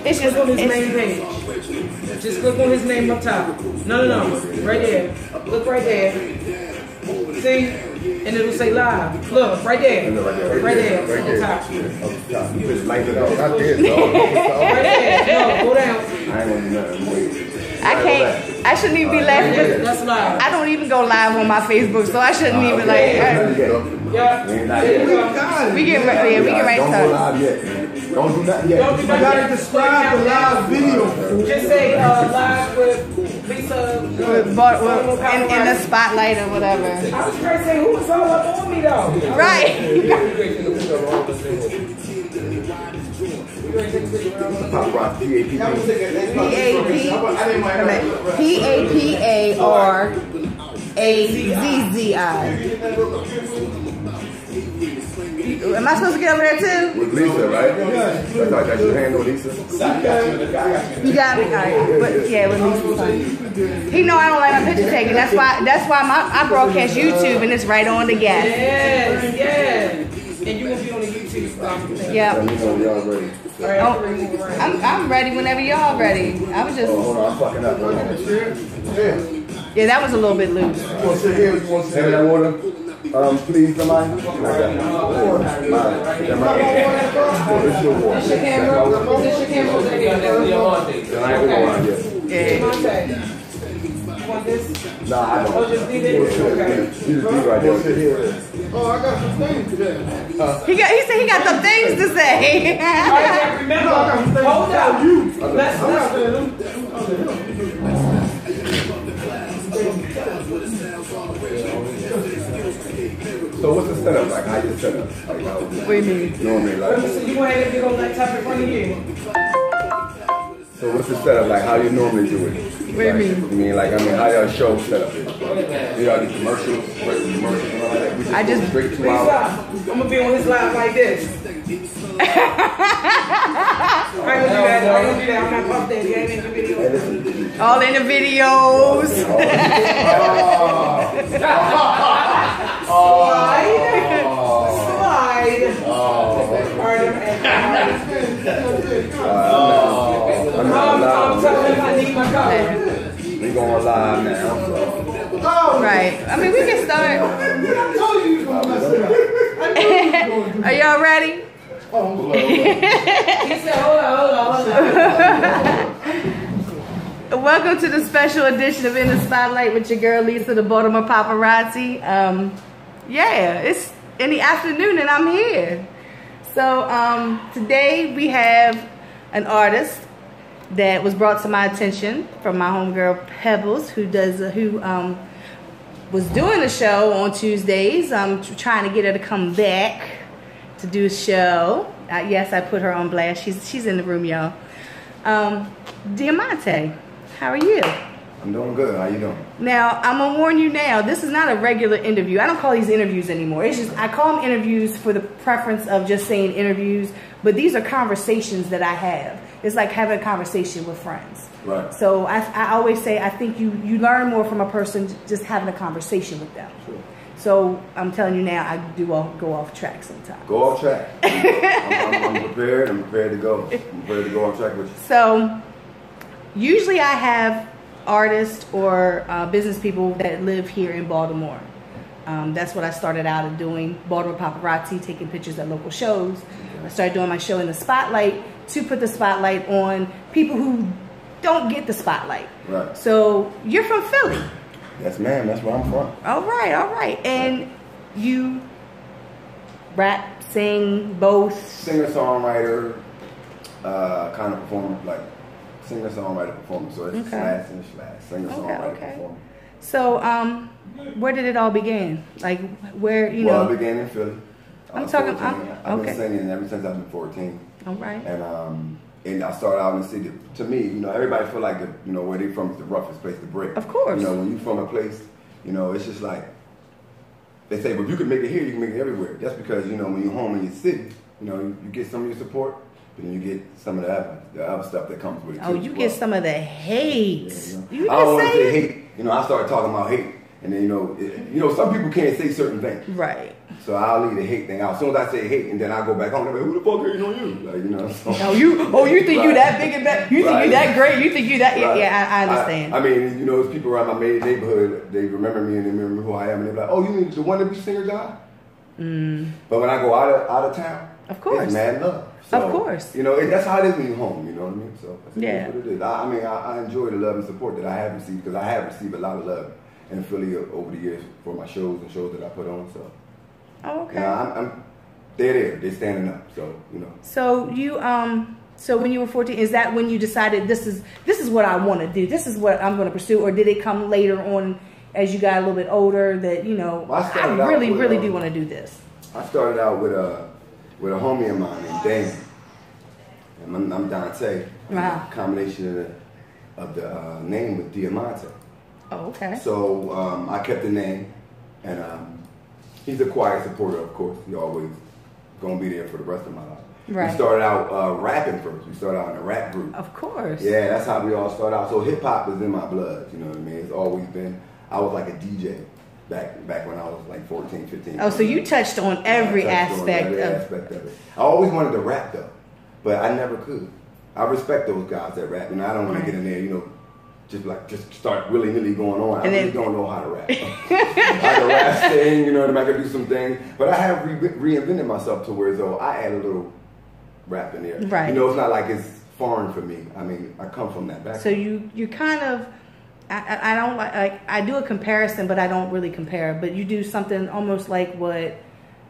It's just on his main page. Just click on his name up top. No. Right there. Look right there. See? And it'll say live. Look, right there. Right there. On the top. You just light it up. Not this, dog. Right there. No, go down. I ain't want nothing. I can't. I shouldn't even be live. That's live. I don't even go live on my Facebook, so I shouldn't even like. Yeah. We get ready. Yeah, we get right to live yet. Don't do nothing yet. You gotta describe the live video. Just say live with Lisa. In the spotlight or whatever. I was trying to say who was all up on me though. Right. Paparazzi, Am I supposed to get over there too? with Lisa, right? That's your hand on Lisa. You got me, all right. But yeah, with Lisa. He know I don't like my picture taken. That's why I broadcast YouTube and it's right on the gas. Yes. And you will be on the YouTube. Yeah. So you know y'all ready. I'm ready whenever y'all ready. I was just. Oh, hold on, I'm fucking up. Yeah, that was a little bit loose. You want to sit here? You want to sit that water? Please, somebody. This your water. This your camera? This your camera? Yeah. Want this? Nah, I don't. Oh, just leave it? Okay. You just be right there. Sit here. Oh, I got some things today. He said he got some things to say. All right, remember, hold up. Let's So what's the setup like? How you set up? Like how? What do you mean? Normally, like. So you want to get on that top in front of you? So what's the setup like? How you normally do it? What do you mean? I mean, like, how your show set up? You got the commercials, and all that. We I just straight 2 hours. I'm gonna be on his live like this. I ain't gonna do that. I'm not pumped in. You ain't in the video. all in the videos. I'm telling him I need my car. We going live now. Right. I mean, we can start. Are y'all ready? He said, hold on. Welcome to the special edition of In the Spotlight with your girl Lisa, the Baltimore Paparazzi. Yeah, it's in the afternoon and I'm here. So today we have an artist that was brought to my attention from my homegirl Pebbles, who was doing a show on Tuesdays. I'm trying to get her to come back to do a show. Yes, I put her on blast. She's in the room, y'all. Amont'e, how are you? I'm doing good. How you doing? Now, I'm gonna warn you now, this is not a regular interview. I don't call these interviews anymore. It's just, I call them interviews for the preference of just saying interviews, but these are conversations that I have. It's like having a conversation with friends. Right. So I always say, I think you learn more from a person just having a conversation with them. Sure. So I'm telling you now, I do go off track sometimes. Go off track. I'm prepared. I'm prepared to go. I'm prepared to go off track with you. So usually I have artists or business people that live here in Baltimore. That's what I started out doing, Baltimore Paparazzi, taking pictures at local shows. I started doing my show in the spotlight to put the spotlight on people who don't get the spotlight. Right. So you're from Philly. Yes, ma'am. That's where I'm from. All right, all right. And you rap, sing, both? Singer-songwriter, kind of performer, like singer-songwriter performer. So it's slash and slash. Singer-songwriter performer. So where did it all begin? Like where, you know? Well, I began in Philly. I'm talking. I've been singing ever since I've been 14. All right. And I started out in the city. To me, you know, everybody feel like where they from is the roughest place to break. Of course. You know, when you from a place, it's just like they say, well, if you can make it here, you can make it everywhere. That's because when you're home in your city, you get some of your support, but then you get some of the other stuff that comes with it. Oh, you get some of the hate. Yeah, I don't want to say hate. I started talking about hate. And then, some people can't say certain things. Right. So I'll leave the hate thing out. As soon as I say hate, and then I go back home, they're like, who the fuck hating on you? So, you think you that big and bad? You think you that great? You think you that? Right. Yeah, I understand. I mean, there's people around my neighborhood, they remember me and they remember who I am, and they're like, oh, you mean the one that be singer guy? But when I go out of town, of course, it's mad love. So, of course. That's how it is when you're home, you know what I mean? So that's what it is. I enjoy the love and support that I have received, because I have received a lot of love in Philly over the years for my shows and shows that I put on. So, okay. They're standing up. So, So you so when you were 14, is that when you decided this is what I want to do? This is what I'm going to pursue, or did it come later on as you got a little bit older that I really do want to do this? I started out with a homie of mine named Dan, and I'm Dante. Wow. Combination of the name with Amont'e. Oh, okay. So I kept the name, and he's a quiet supporter, of course. He always gonna be there for the rest of my life. Right. We started out rapping first. We started out in a rap group. Of course. Yeah, that's how we all started out. So hip hop is in my blood. You know what I mean? It's always been. I was like a DJ back when I was like 14, 15. Oh, so you touched on every aspect of it. I always wanted to rap though, but I never could. I respect those guys that rap, and I don't want to get in there, just start willy-nilly going on. I really don't know how to rap. I can rap, sing, I can do some things, but I have reinvented myself to where though I add a little rap in there. Right. It's not like it's foreign for me. I mean, I come from that background. So you kind of. I don't like I do a comparison, but I don't really compare. But you do something almost like what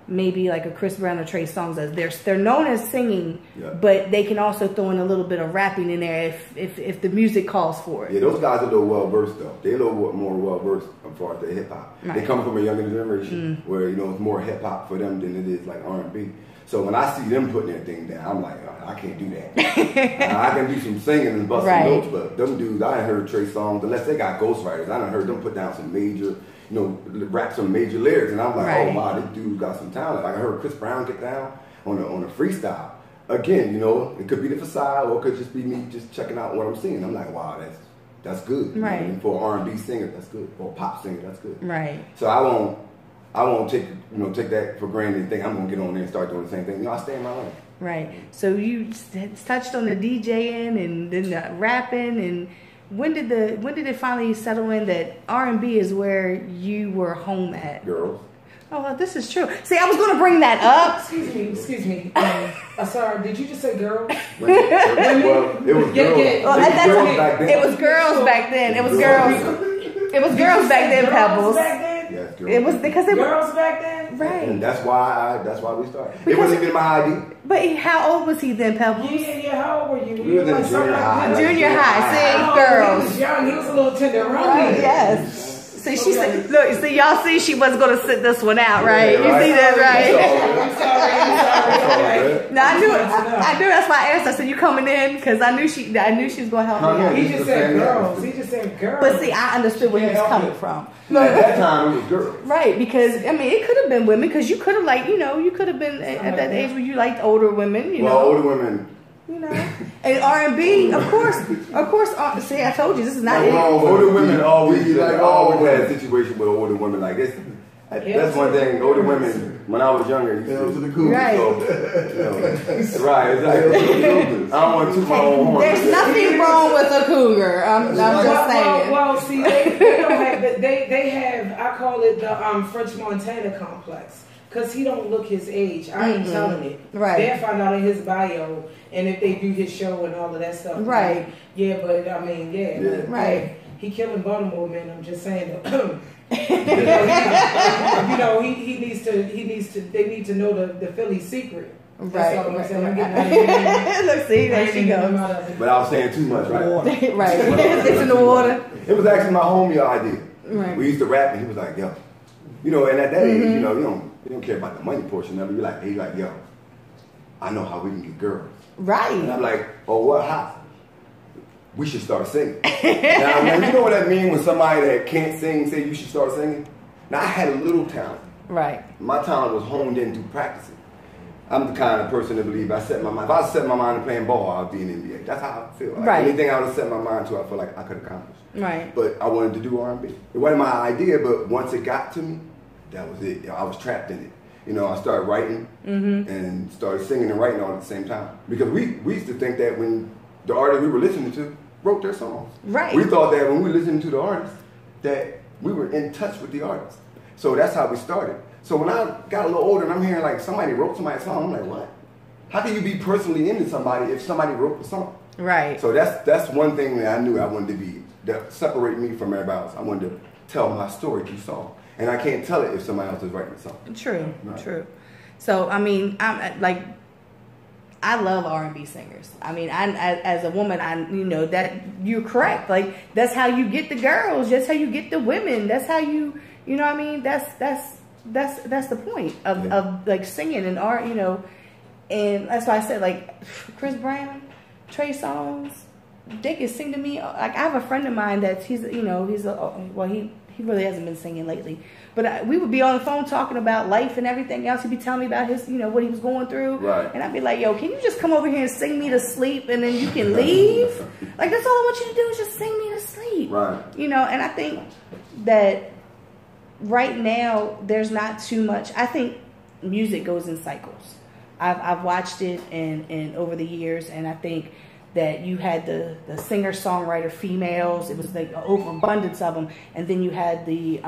maybe like a Chris Brown or Trey Songz does. They're known as singing, but they can also throw in a little bit of rapping in there if the music calls for it. Yeah, those guys are a little well versed though. They're a little more well versed as far as the hip hop. Right. They come from a younger generation where it's more hip hop for them than it is like R&B. So when I see them putting their thing down, I'm like, I can't do that. I can do some singing and busting notes, but them dudes, I ain't heard Trey Songz, unless they got ghostwriters. I done heard them put down some major, rap some major lyrics, and I'm like, oh wow, this dude got some talent. Like I heard Chris Brown get down on a freestyle. Again, it could be the facade, or it could just be me just checking out what I'm singing. I'm like, wow, that's good. Right. And for an R&B singer, that's good. For a pop singer, that's good. Right. So I won't take that for granted and think I'm gonna get on there and start doing the same thing. I stay in my lane. Right. So you touched on the DJing and then the rapping, and when did it finally settle in that R&B is where you were home at? Girls. Oh, well, this is true. See, I was going to bring that up. Excuse me. Sorry, did you just say girls? Well, it was girls. Well, it was girls back then. It was girls. It was girls back then, Pebbles. Yes, girls. It was because they were girls back then. Right. And that's why we started. It wasn't even my idea. But how old was he then, Pebbles? Yeah. How old were you? We was in junior high. Junior high. See, girls. He was a little tender. Right. Yes. See, she said, look, see, y'all see she wasn't going to sit this one out, right? Yeah, you see that, right? I'm sorry. No, I knew that's why I asked her. So you coming in? Because I knew she was going to help me out. He just said girls. But see, I understood where he was coming from. At that time, it was girls. Right, because, it could have been women, because you could have you could have been at that age where you liked older women, Well, older women. And R&B, of course. See, I told you, this is not it. Older women always had a situation with older women like this. That's one thing. Older women, when I was younger, to the cool. Right. So, right. It's like, I don't want to toot my own horn. There's nothing wrong with a cougar. I'm just saying. Well, see, they don't have. They have. I call it the French Montana complex. Because he don't look his age. I ain't telling it. Right. They'll find out in his bio, and if they do his show and all of that stuff. Right. Yeah, but Right. He killing Baltimore, man. I'm just saying. He needs to. They need to know the Philly secret. That's all I'm saying. I'm getting out of here. Look, see, there she goes. But I was saying too much, right? Right. It's in the water. It was actually my homie idea. Right. We used to rap, and he was like, yo. And at that age, you don't care about the money portion of it. He's like, yo, I know how we can get girls. Right. And I'm like, oh, what? How? We should start singing. Now, man, you know what that means when somebody that can't sing say you should start singing? Now, I had a little talent. Right. My talent was honed in through practicing. I'm the kind of person that believe if I set my mind to playing ball, I'll be in the NBA. That's how I feel. Like right. Anything I would set my mind to, I feel like I could accomplish. Right. But I wanted to do R&B. It wasn't my idea, but once it got to me, that was it. I was trapped in it. You know, I started writing and started singing and writing all at the same time. Because we used to think that when the artists we were listening to wrote their songs. Right. We thought that when we were listening to the artists, that we were in touch with the artists. So that's how we started. So when I got a little older and I'm hearing like somebody wrote somebody's song, I'm like, what? How can you be personally into somebody if somebody wrote the song? Right. So that's one thing that I knew I wanted to be, that separate me from everybody else. I wanted to tell my story through song. And I can't tell it if somebody else is writing the song. True, right. True. So, I mean, I love R&B singers. I mean, as a woman, you know, that you're correct. Like, that's how you get the girls. That's how you get the women. That's how you know what I mean? That's the point of like singing and art, you know. And that's why I said, like, Chris Brown, Trey Songz, they can sing to me. Like, I have a friend of mine that he really hasn't been singing lately. But we would be on the phone talking about life and everything else. He'd be telling me about his, you know, what he was going through. Right. And I'd be like, yo, can you just come over here and sing me to sleep and then you can leave? Like, that's all I want you to do is just sing me to sleep. Right. You know, and I think that right now there's not too much. I think music goes in cycles. I've watched it and over the years, and I think that you had the singer-songwriter females. It was like an overabundance of them, and then you had the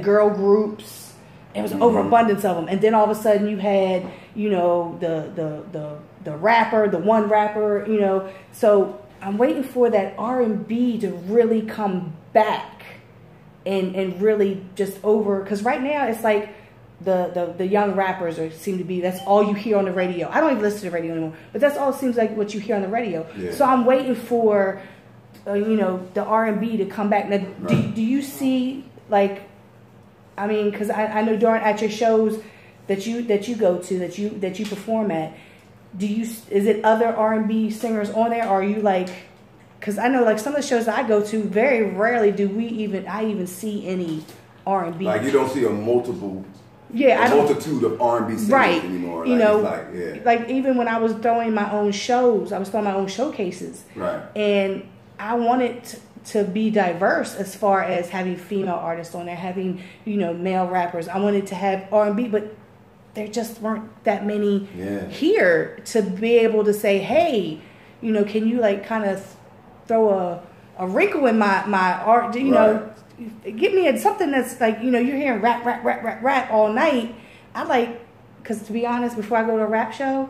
girl groups. It was an overabundance of them, and then all of a sudden you had, you know, the rapper, the one rapper, you know. So I'm waiting for that R&B to really come back and really just over, because right now it's like the young rappers seem to be, that's all you hear on the radio. I don't even listen to the radio anymore, but that's all it seems like what you hear on the radio. Yeah. So I'm waiting for, you know, the R&B to come back. Now, do you see, like, I mean, because I know at your shows that you go to, that you perform at, is it other R&B singers on there, or are you like, because I know like some of the shows that I go to, very rarely I even see any R&B. Like, you don't see a multitude of R&B singers anymore. You like, know, like even when I was throwing my own shows, I was throwing my own showcases. Right. And I wanted to be diverse as far as having female artists on there, having, you know, male rappers. I wanted to have R&B, but there just weren't that many here to be able to say, hey, you know, can you like kind of throw a wrinkle in my art, you know, give me something that's like, you know, you're hearing rap all night. I like, because to be honest, before I go to a rap show,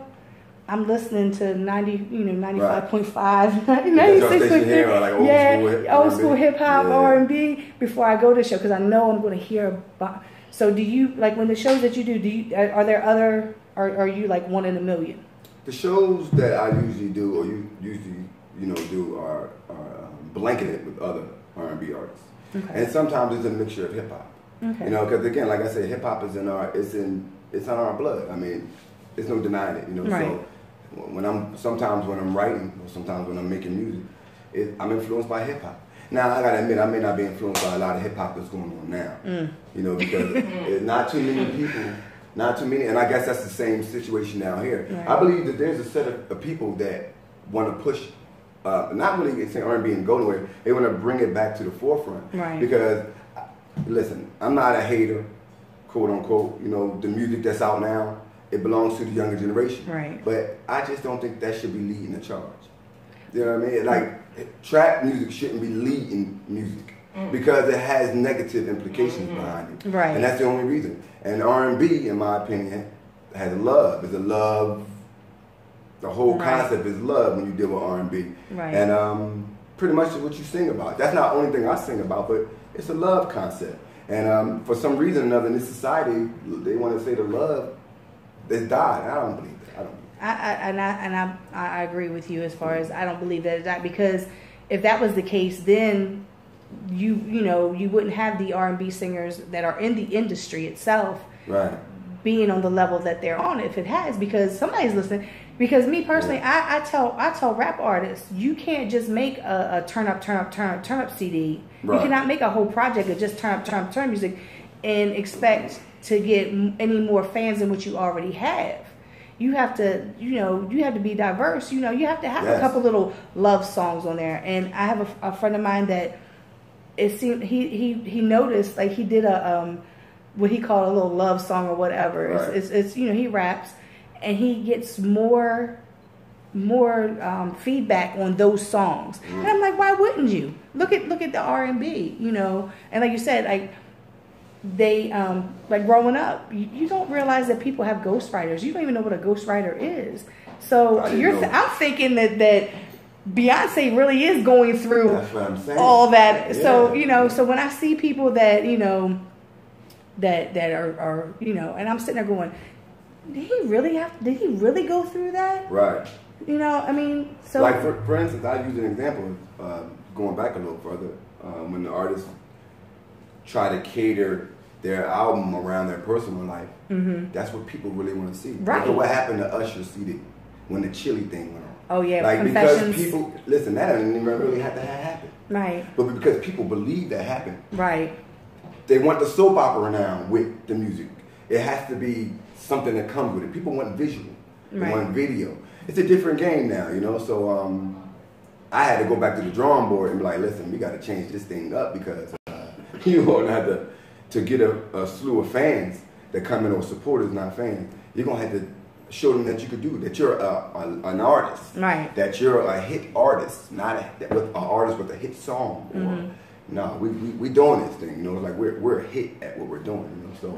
I'm listening to 95.5, 96.3, like old school hip hop, R&B before I go to the show, because I know I'm going to hear about. So do you, like, when the shows that you do, are there other, or are you like one in a million? The shows that I usually do, or you usually, you know, do are blanketed with other R&B artists. Okay. And sometimes it's a mixture of hip hop. Okay. You know, because again, like I said, hip hop is it's in our blood. I mean, there's no denying it. You know, right. So sometimes when I'm writing, or sometimes when I'm making music, I'm influenced by hip hop. Now I gotta admit, I may not be influenced by a lot of hip hop that's going on now. You know, because there's not too many people, and I guess that's the same situation down here. Right. I believe that there's a set of people that want to push. Not really saying R&B and go nowhere. They want to bring it back to the forefront. Right. Because, listen, I'm not a hater, quote unquote. You know, the music that's out now, it belongs to the younger generation. Right. But I just don't think that should be leading the charge. You know what I mean? Like, trap music shouldn't be leading music because it has negative implications behind it. Right. And that's the only reason. And R&B, in my opinion, has love. It's a love. The whole concept is love when you deal with R&B. Right. And pretty much what you sing about. That's not the only thing I sing about, but it's a love concept. And for some reason or another in this society, they want to say the love has died. I don't believe that. I agree with you as far as I don't believe that it's died, because if that was the case, then you wouldn't have the R&B singers that are in the industry itself being on the level that they're on. If it has, because somebody's listening. Because me personally, I tell rap artists, you can't just make a turn up CD. Right. You cannot make a whole project of just turn up music and expect to get any more fans than what you already have. you have to, you have to be diverse. You have to have a couple little love songs on there. And I have a friend of mine that it seemed he noticed, like, he did a what he called a little love song or whatever. Right. It's he raps, and he gets more feedback on those songs. And I'm like, why wouldn't you? Look at the R&B, and like you said, like, they like growing up, you don't realize that people have ghostwriters. You don't even know what a ghostwriter is. So I'm thinking that Beyonce really is going through all that. So so when I see people that that are and I'm sitting there going, did he really go through that? Right. I mean, so like for instance, I use an example going back a little further when the artists try to cater their album around their personal life. That's what people really want to see. Right. Look at what happened to Usher's CD when the Chili thing went on. Oh yeah, like Confessions. Because people listen, that didn't even really have to happen. Right. But because people believe that happened. Right. They want the soap opera now with the music. It has to be something that comes with it. People want visual. They want video. It's a different game now, So I had to go back to the drawing board and be like, listen, we got to change this thing up because you're going to have to get a slew of fans that come in, or supporters, not fans. You're going to have to show them that you could do, that you're an artist. Right. That you're a hit artist, not an artist with a hit song. Or, no, we doing this thing, Like we're a hit at what we're doing, So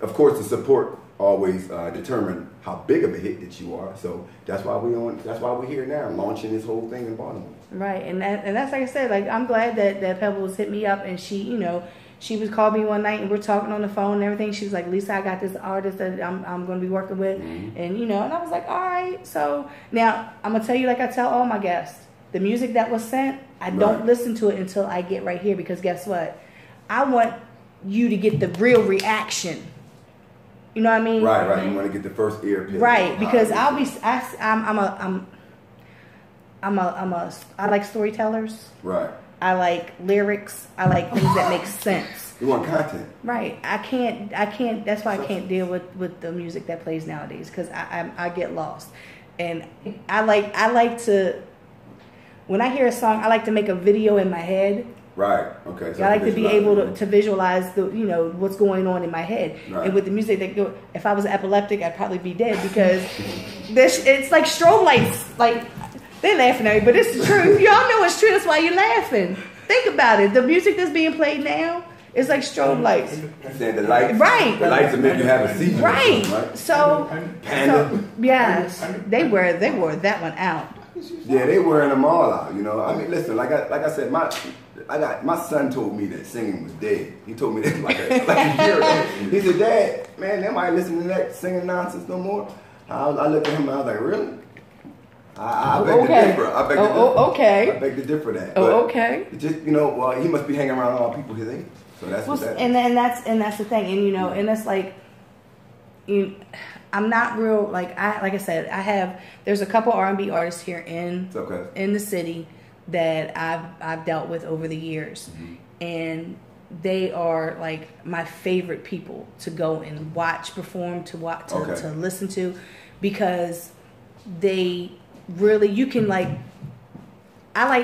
of course the support always determine how big of a hit that you are. So that's why we're here now, launching this whole thing in Baltimore. Right, and that's like I said, like I'm glad that Pebbles hit me up, and she, she was called me one night and we're talking on the phone and everything. She was like, Lisa, I got this artist that I'm going to be working with, and and I was like, all right. So now I'm gonna tell you, like I tell all my guests, the music that was sent, I don't listen to it until I get right here, because guess what? I want you to get the real reaction. You know what I mean? Right. You want to get the first ear piercing. Right, because I like storytellers. Right. I like lyrics. I like things that make sense. You want content. Right. I can't. That's why I can't deal with the music that plays nowadays, because I get lost, and I like to. When I hear a song, I like to make a video in my head. Right. Okay. So I like to be able to visualize the what's going on in my head. Right. And with the music that go, if I was epileptic, I'd probably be dead, because it's like strobe lights. Like, they're laughing at me, but it's the truth. Y'all know it's true. That's why you're laughing. Think about it. The music that's being played now is like strobe lights. Saying the lights. Right. The lights that make you have a seizure. Right. Right. So yes, they wore that one out. Yeah, they wearing them all out. I mean, listen. Like I said, my son told me that singing was dead. He told me that like a year ago. He said, Dad, man, they might listen to that singing nonsense no more. I looked at him and I was like, really? I beg to differ. I beg to differ that. Okay. Just well, he must be hanging around all people his age. So that's what that is. And that's the thing. And and that's like, I'm not real, like I said, there's a couple R&B artists here in the city that I've dealt with over the years, and they are like my favorite people to go and watch perform, to listen to, because they really, you can like, I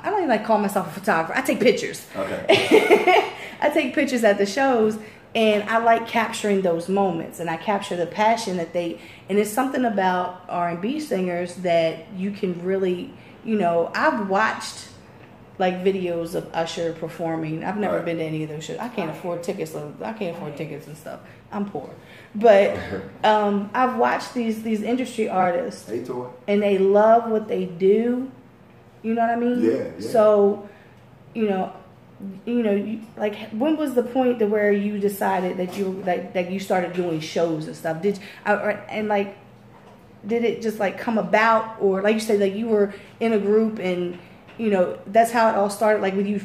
don't even like call myself a photographer. I take pictures. Okay. I take pictures at the shows, and I like capturing those moments, and I capture the passion that and it's something about R&B singers that you can really, I've watched like videos of Usher performing. I've never been to any of those shows. I can't afford tickets and stuff. I'm poor. But I've watched these industry artists, and they love what they do. You know what I mean? Yeah. So, like, when was the point to where you decided that you started doing shows and stuff? Did it just like come about, or like you said, like you were in a group and that's how it all started? Like, were you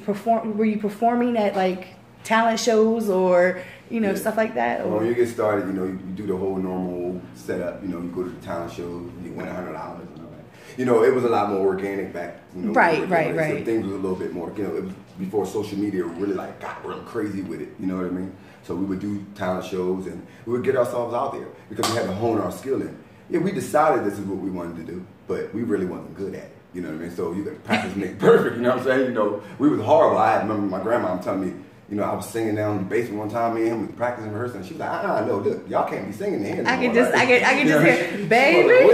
performing at like talent shows or stuff like that? Or? When you get started, you do the whole normal setup. You go to the talent shows, you win $100 and all that. It was a lot more organic back. Right. So things was a little bit more. It was before social media really got real crazy with it. You know what I mean? So we would do talent shows and we would get ourselves out there because we had to hone our skill in. Yeah, we decided this is what we wanted to do, but we really wasn't good at it. You know what I mean? So you got to practice make perfect. You know what I'm saying? You know, we was horrible. I remember my grandma telling me, you know, I was singing down in the basement one time, me and him was practicing rehearsing, and she was like, no, look, y'all can't be singing in here. I can just hear, baby,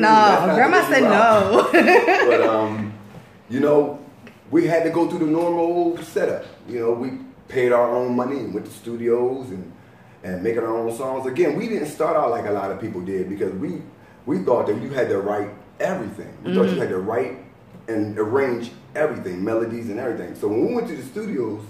no. Grandma said no. But, you know, we had to go through the normal setup. You know, we paid our own money and went to studios and making our own songs. Again, we didn't start out like a lot of people did because we thought that you had to write everything. We thought you had to write and arrange everything, melodies and everything. So when we went to the studios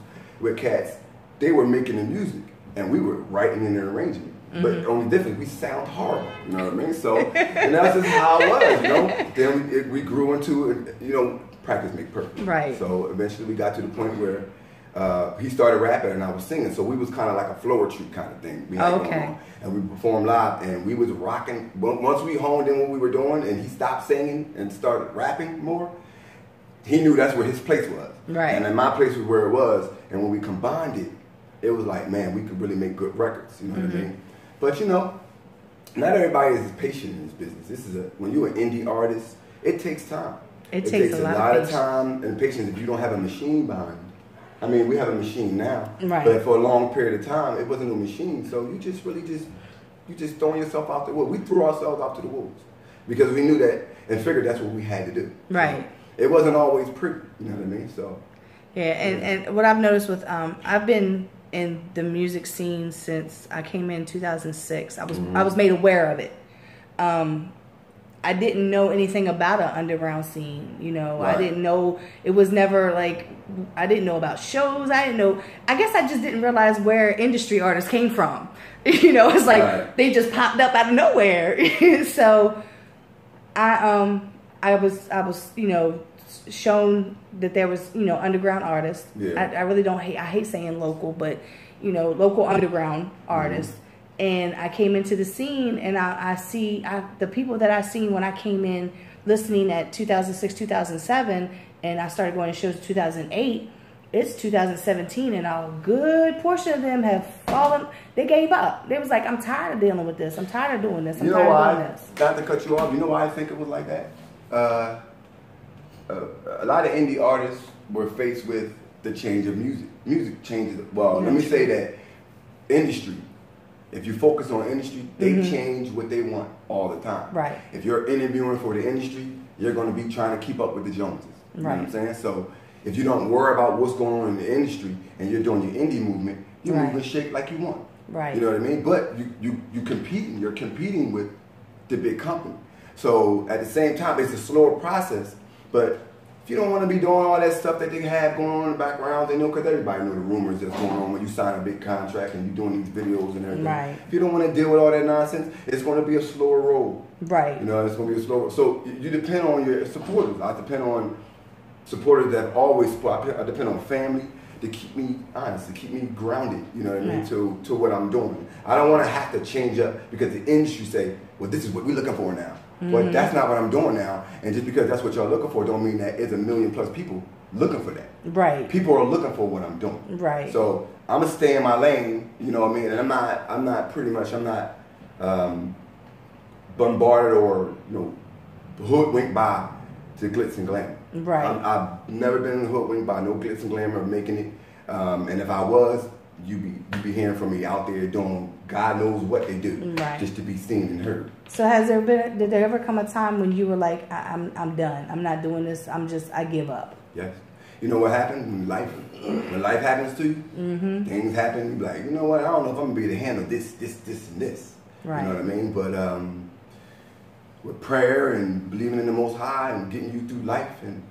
with cats, they were making the music and we were writing and arranging it. But only difference, we sound horrible, you know what I mean? So, and that's just how it was, you know? Then we grew into it, you know, practice make perfect. Right. So eventually we got to the point where he started rapping and I was singing, so we was kind of like a flow retreat kind of thing. We had going on. And we performed live, and we was rocking. Once we honed in what we were doing, and he stopped singing and started rapping more, he knew that's where his place was. Right. And then my place was where it was. And when we combined it, it was like, man, we could really make good records. You know what I mean? But you know, not everybody is patient in this business. This is when you're an indie artist, it takes time. It takes a lot of time and patience if you don't have a machine behind you. I mean, we have a machine now, right. But for a long period of time, it wasn't a machine. So you just really you just throwing yourself out the wolves. We threw ourselves out to the wolves because we knew that and figured that's what we had to do. Right. So it wasn't always pretty, you know what I mean? So. Yeah, and what I've noticed with I've been in the music scene since I came in 2006. I was made aware of it. I didn't know anything about an underground scene, you know. Right. I didn't know, it was never like, I didn't know about shows. I guess I just didn't realize where industry artists came from. You know, it's like they just popped up out of nowhere. So I was, you know, shown that there was, you know, underground artists. Yeah. I really don't hate, I hate saying local, but, you know, local underground artists. And I came into the scene, and I see the people that I seen when I came in listening at 2006, 2007, and I started going to shows in 2008. It's 2017, and a good portion of them have fallen. They gave up. They was like, I'm tired of dealing with this. I'm tired of doing this. I'm tired of doing this. Not to cut you off, you know why I think it was like that? A lot of indie artists were faced with the change of music. Music changes. Well, let me say that industry. If you focus on industry, they change what they want all the time. Right. If you're interviewing for the industry, you're going to be trying to keep up with the Joneses. You know what I'm saying? So if you don't worry about what's going on in the industry and you're doing your indie movement, you move and shake like you want. Right. You know what I mean? But you're competing with the big company. So at the same time, it's a slower process. But if you don't want to be doing all that stuff that they have going on in the background, they know, because everybody know the rumors that's going on when you sign a big contract and you're doing these videos and everything. Right. If you don't want to deal with all that nonsense, it's going to be a slower road. Right. You know, it's going to be a slower. So you depend on your supporters. I depend on supporters that always support. I depend on family to keep me honest, to keep me grounded. You know what I mean? To what I'm doing. I don't want to have to change up because the industry say, well, this is what we're looking for now. But that's not what I'm doing now. And just because that's what y'all looking for don't mean that it's 1 million plus people looking for that. Right. People are looking for what I'm doing. Right. So I'm gonna stay in my lane, you know what I mean? And I'm not bombarded or, you know, hoodwinked by the glitz and glamour. Right. I've never been hoodwinked by no glitz and glamour of making it. And if I was, you be hearing from me out there doing God knows what they do, just to be seen and heard. So did there ever come a time when you were like, I'm done, I'm not doing this, I give up? Yes. You know what happens when life happens to you, things happen, you be like, you know what, I don't know if I'm gonna be able to handle this, and this. Right. You know what I mean? But with prayer and believing in the Most High and getting you through life, and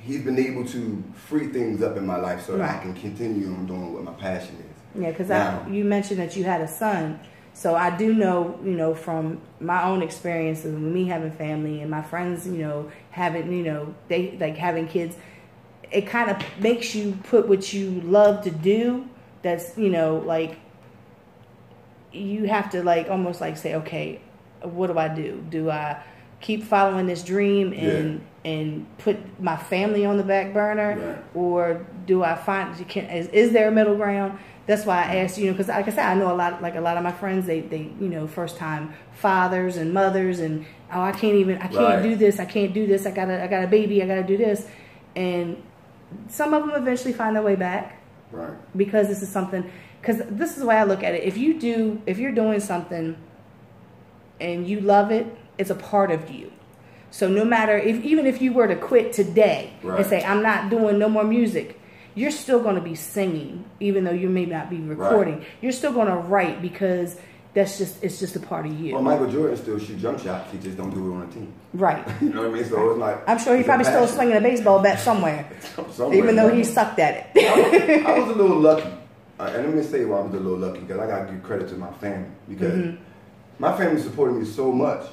He's been able to free things up in my life so that I can continue on doing what my passion is. Yeah, because you mentioned that you had a son. So I do know, you know, from my own experiences with me having family and my friends, you know, having, you know, they like having kids, it kind of makes you put what you love to do. That's, you know, like you have to like almost like say, okay, what do I do? Do I keep following this dream and put my family on the back burner, or do I find is there a middle ground? that's why I asked, because like I said, I know a lot of my friends, they first time fathers and mothers, and I can't do this, I can't do this, I got a baby, I got to do this, and some of them eventually find their way back, right? Because this is the way I look at it. If you're doing something and you love it, it's a part of you. So no matter even if you were to quit today and say, I'm not doing no more music, you're still going to be singing, even though you may not be recording. Right. You're still going to write because it's just a part of you. Well, Michael Jordan still shoot jump shots. He just don't do it on a team. Right. You know what I mean? So it's like, I'm sure he probably still swinging a baseball bat somewhere even though he sucked at it. I was a little lucky. And let me say why I was a little lucky, because I got to give credit to my family. Because my family supported me so much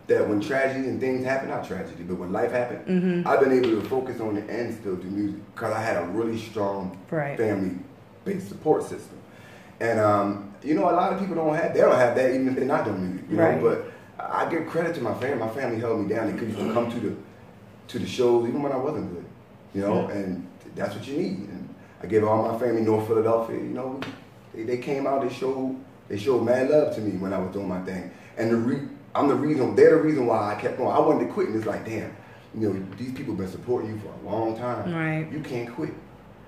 that when tragedy and things happen, not tragedy, but when life happened, I've been able to focus on it and still do music because I had a really strong family-based support system. And a lot of people don't have that even if they're not doing music. You know? But I give credit to my family. My family held me down. They could even come to the shows even when I wasn't good. And that's what you need. And I gave all my family North Philadelphia. They came out. They showed mad love to me when I was doing my thing. And they're the reason why I kept going. I wanted to quit, and it's like, damn, these people have been supporting you for a long time. Right. You can't quit.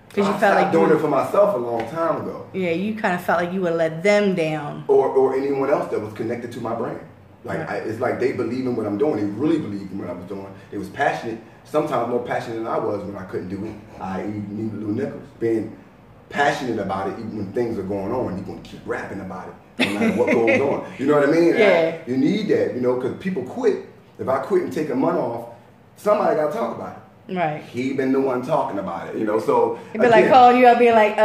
Because you felt like doing it for myself a long time ago. Yeah, you kind of felt like you would let them down. Or anyone else that was connected to my brand. Like it's like they believe in what I'm doing. They really believed in what I was doing. They was passionate, sometimes more passionate than I was when I couldn't do it. I need Lou Nichols. Being passionate about it, even when things are going on, you're going to keep rapping about it. No matter what goes on. You know what I mean? Yeah. You need that, because people quit. If I quit and take a month off, somebody got to talk about it. Right. He been the one talking about it, so. He'd be like calling you up, being like,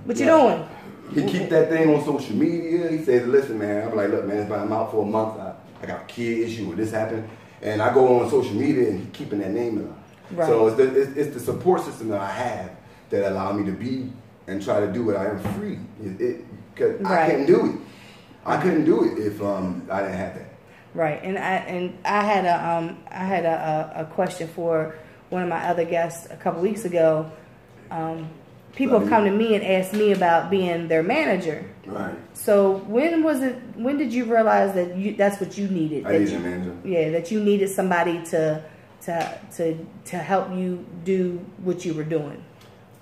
what you doing? He keep that thing on social media. He says, listen, man. I'm like, look, man, I'm out for a month. I got a kid issue or this happened. And I go on social media and he keeping that name alive. Right. So it's the support system that I have that allow me to be and try to do what I am free. Because I couldn't do it. I couldn't do it if I didn't have that. Right, and I had a question for one of my other guests a couple weeks ago. People have come to me and asked me about being their manager. Right. So when did you realize that that's what you needed? I needed a manager. Yeah, that you needed somebody to help you do what you were doing.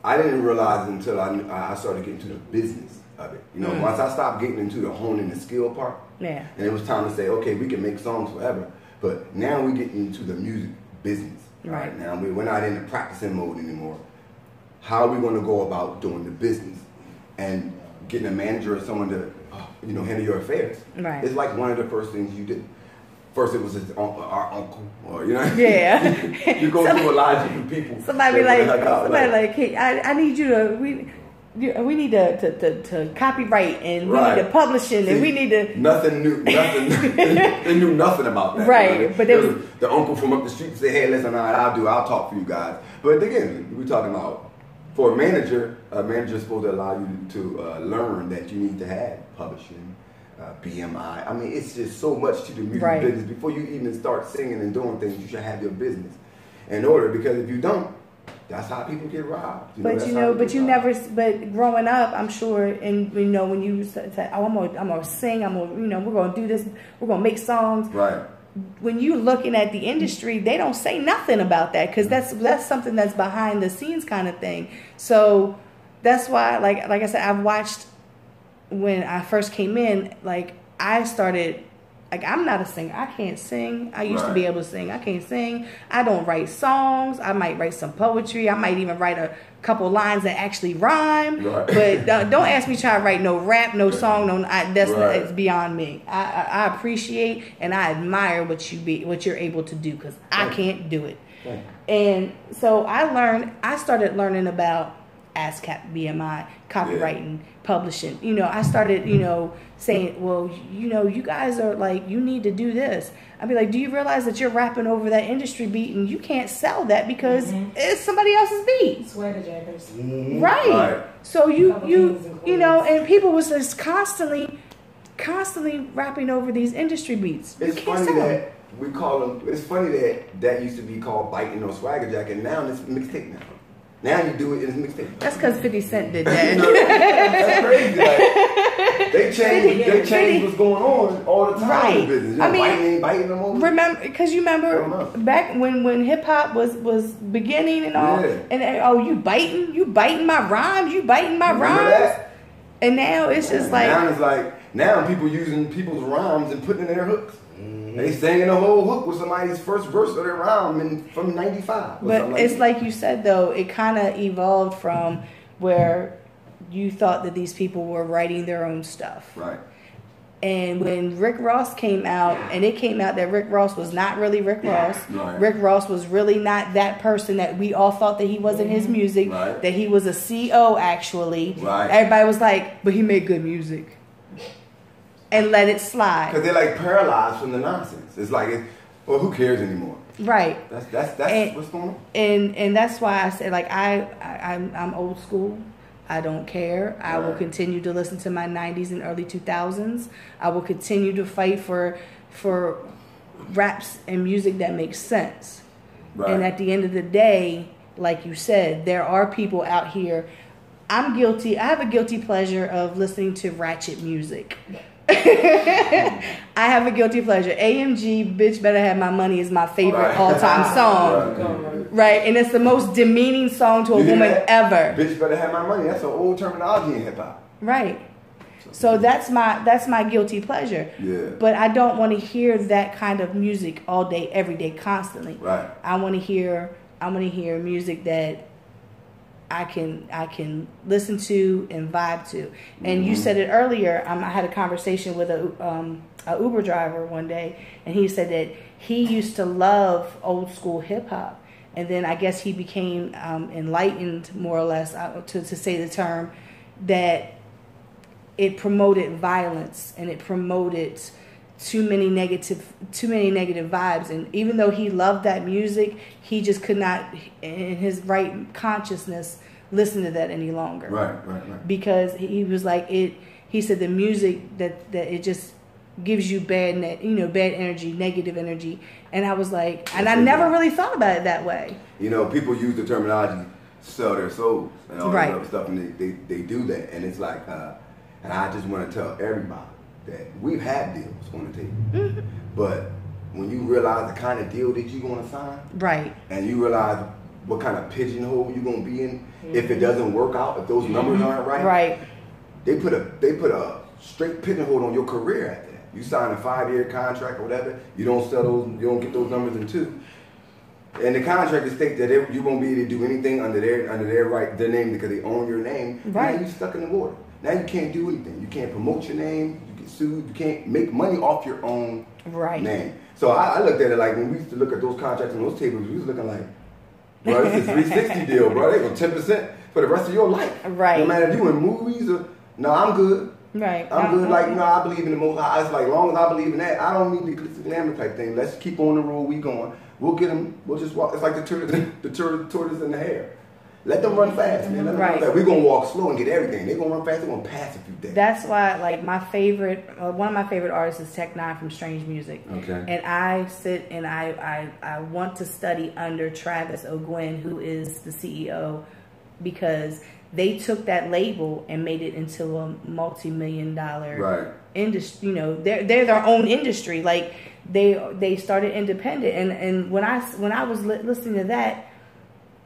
I didn't realize until I started getting to the business of it. Once I stopped getting into the honing the skill part, and it was time to say, okay, we can make songs forever, but now we get into the music business. Right. Now we're not in the practicing mode anymore. How are we going to go about doing the business and getting a manager or someone to, handle your affairs? Right. It's like one of the first things you did. First, it was our uncle, or Yeah. you go through a lot of different people. Somebody like, hey, I need you to. We need to copyright, and we need to publishing, and we need to. Nothing new. They knew nothing about that. Right, but there was the uncle from up the street say, "Hey, listen, I'll talk for you guys." But again, we're talking about for a manager is supposed to allow you to learn that you need to have publishing, BMI. I mean, it's just so much to the music business. Before you even start singing and doing things, you should have your business in order. Because if you don't, that's how people get robbed. But growing up, I'm sure, and when you say, "Oh, I'm gonna sing, we're gonna do this, we're gonna make songs." Right. When you're looking at the industry, they don't say nothing about that because that's something that's behind the scenes kind of thing. So that's why, like I said, I've watched when I first came in. Like I started. Like, I'm not a singer. I can't sing. I used to be able to sing. I can't sing. I don't write songs. I might write some poetry. I might even write a couple lines that actually rhyme. Right. But don't ask me to try to write no rap, no song. It's beyond me. I appreciate and I admire what you're able to do because I can't do it. Right. And so I started learning about ASCAP, BMI, copywriting, publishing. I started, saying, well, you guys are like, you need to do this. I'd be like, do you realize that you're rapping over that industry beat and you can't sell that because it's somebody else's beat? Swagger jackers. Right. So and people was just constantly rapping over these industry beats. It's funny that we call them. It's funny that used to be called biting or swagger jacket. Now it's mixtape now. Now you do it in his mixtape. That's because 50 Cent did that. That's crazy. Like, they change what's going on all the time in business. You know, I mean, biting them over. Remember, because you remember back when hip hop was beginning and all, and you biting my rhymes, you biting my rhymes. That? And now it's just now people using people's rhymes and putting in their hooks. They singing the whole hook with somebody's first verse of their rhyme from 95. But it's like you said, though, it kind of evolved from where you thought that these people were writing their own stuff. Right. And when Rick Ross came out, and it came out that Rick Ross was not really Rick Ross. Right. Rick Ross was really not that person that we all thought that he was in his music, that he was a CO actually. Right. Everybody was like, but he made good music. And let it slide. Because they're like paralyzed from the nonsense. It's like, well, who cares anymore? Right. That's what's going on. And that's why I said, like, I'm old school. I don't care. I will continue to listen to my 90s and early 2000s. I will continue to fight for raps and music that makes sense. Right. And at the end of the day, like you said, there are people out here. I'm guilty. I have a guilty pleasure of listening to ratchet music. I have a guilty pleasure. AMG, Bitch Better Have My Money is my favorite all-time song. Right. And it's the most demeaning song to a woman ever. Bitch Better Have My Money. That's an old terminology in hip-hop. Right. So that's my guilty pleasure. Yeah. But I don't want to hear that kind of music all day, every day, constantly. Right. I want to hear music that I can listen to and vibe to. And you said it earlier. I had a conversation with a Uber driver one day, and he said that he used to love old school hip hop, and then I guess he became enlightened, more or less, to say the term, that it promoted violence and it promoted too many negative vibes. And even though he loved that music, he just could not, in his right consciousness, listen to that any longer. Right. Because he was like, he said the music that it just gives you bad energy, negative energy. And I was like, and I never really thought about it that way. You know, people use the terminology sell their souls and all that other stuff, and they do that. And it's like, and I just want to tell everybody that we've had deals on the table, but when you realize the kind of deal that you're going to sign, right, and you realize what kind of pigeonhole you're going to be in if it doesn't work out, if those numbers aren't right, they put a straight pigeonhole on your career at that. You sign a 5-year contract or whatever, you don't sell those, you don't get those numbers in 2. And the contractors think that you won't be able to do anything under their name because they own your name. Right. Now you're stuck in the water. Now you can't do anything. You can't promote your name. You get sued. You can't make money off your own name. So I looked at it like when we used to look at those contracts on those tables, we was looking like, bro, this is a 360 deal, bro. They go 10% for the rest of your life. Right. No matter if you in movies or no, I'm good. Right. I'm good. Like, I believe in the Most High. It's like, as long as I believe in that, I don't need the glamour type thing. Let's keep on the road we going. We'll get them. We'll just walk. It's like the tortoise in the hare. Let them run fast, man. We're going to walk slow and get everything. They're going to run fast. They're going to pass a few days. That's why, like, one of my favorite artists is Tech Nine from Strange Music. Okay. And I sit and I want to study under Travis O'Gwen, who is the CEO, because they took that label and made it into a multi-million-dollar industry. You know, they're their own industry. Like, they started independent. And when I was listening to that,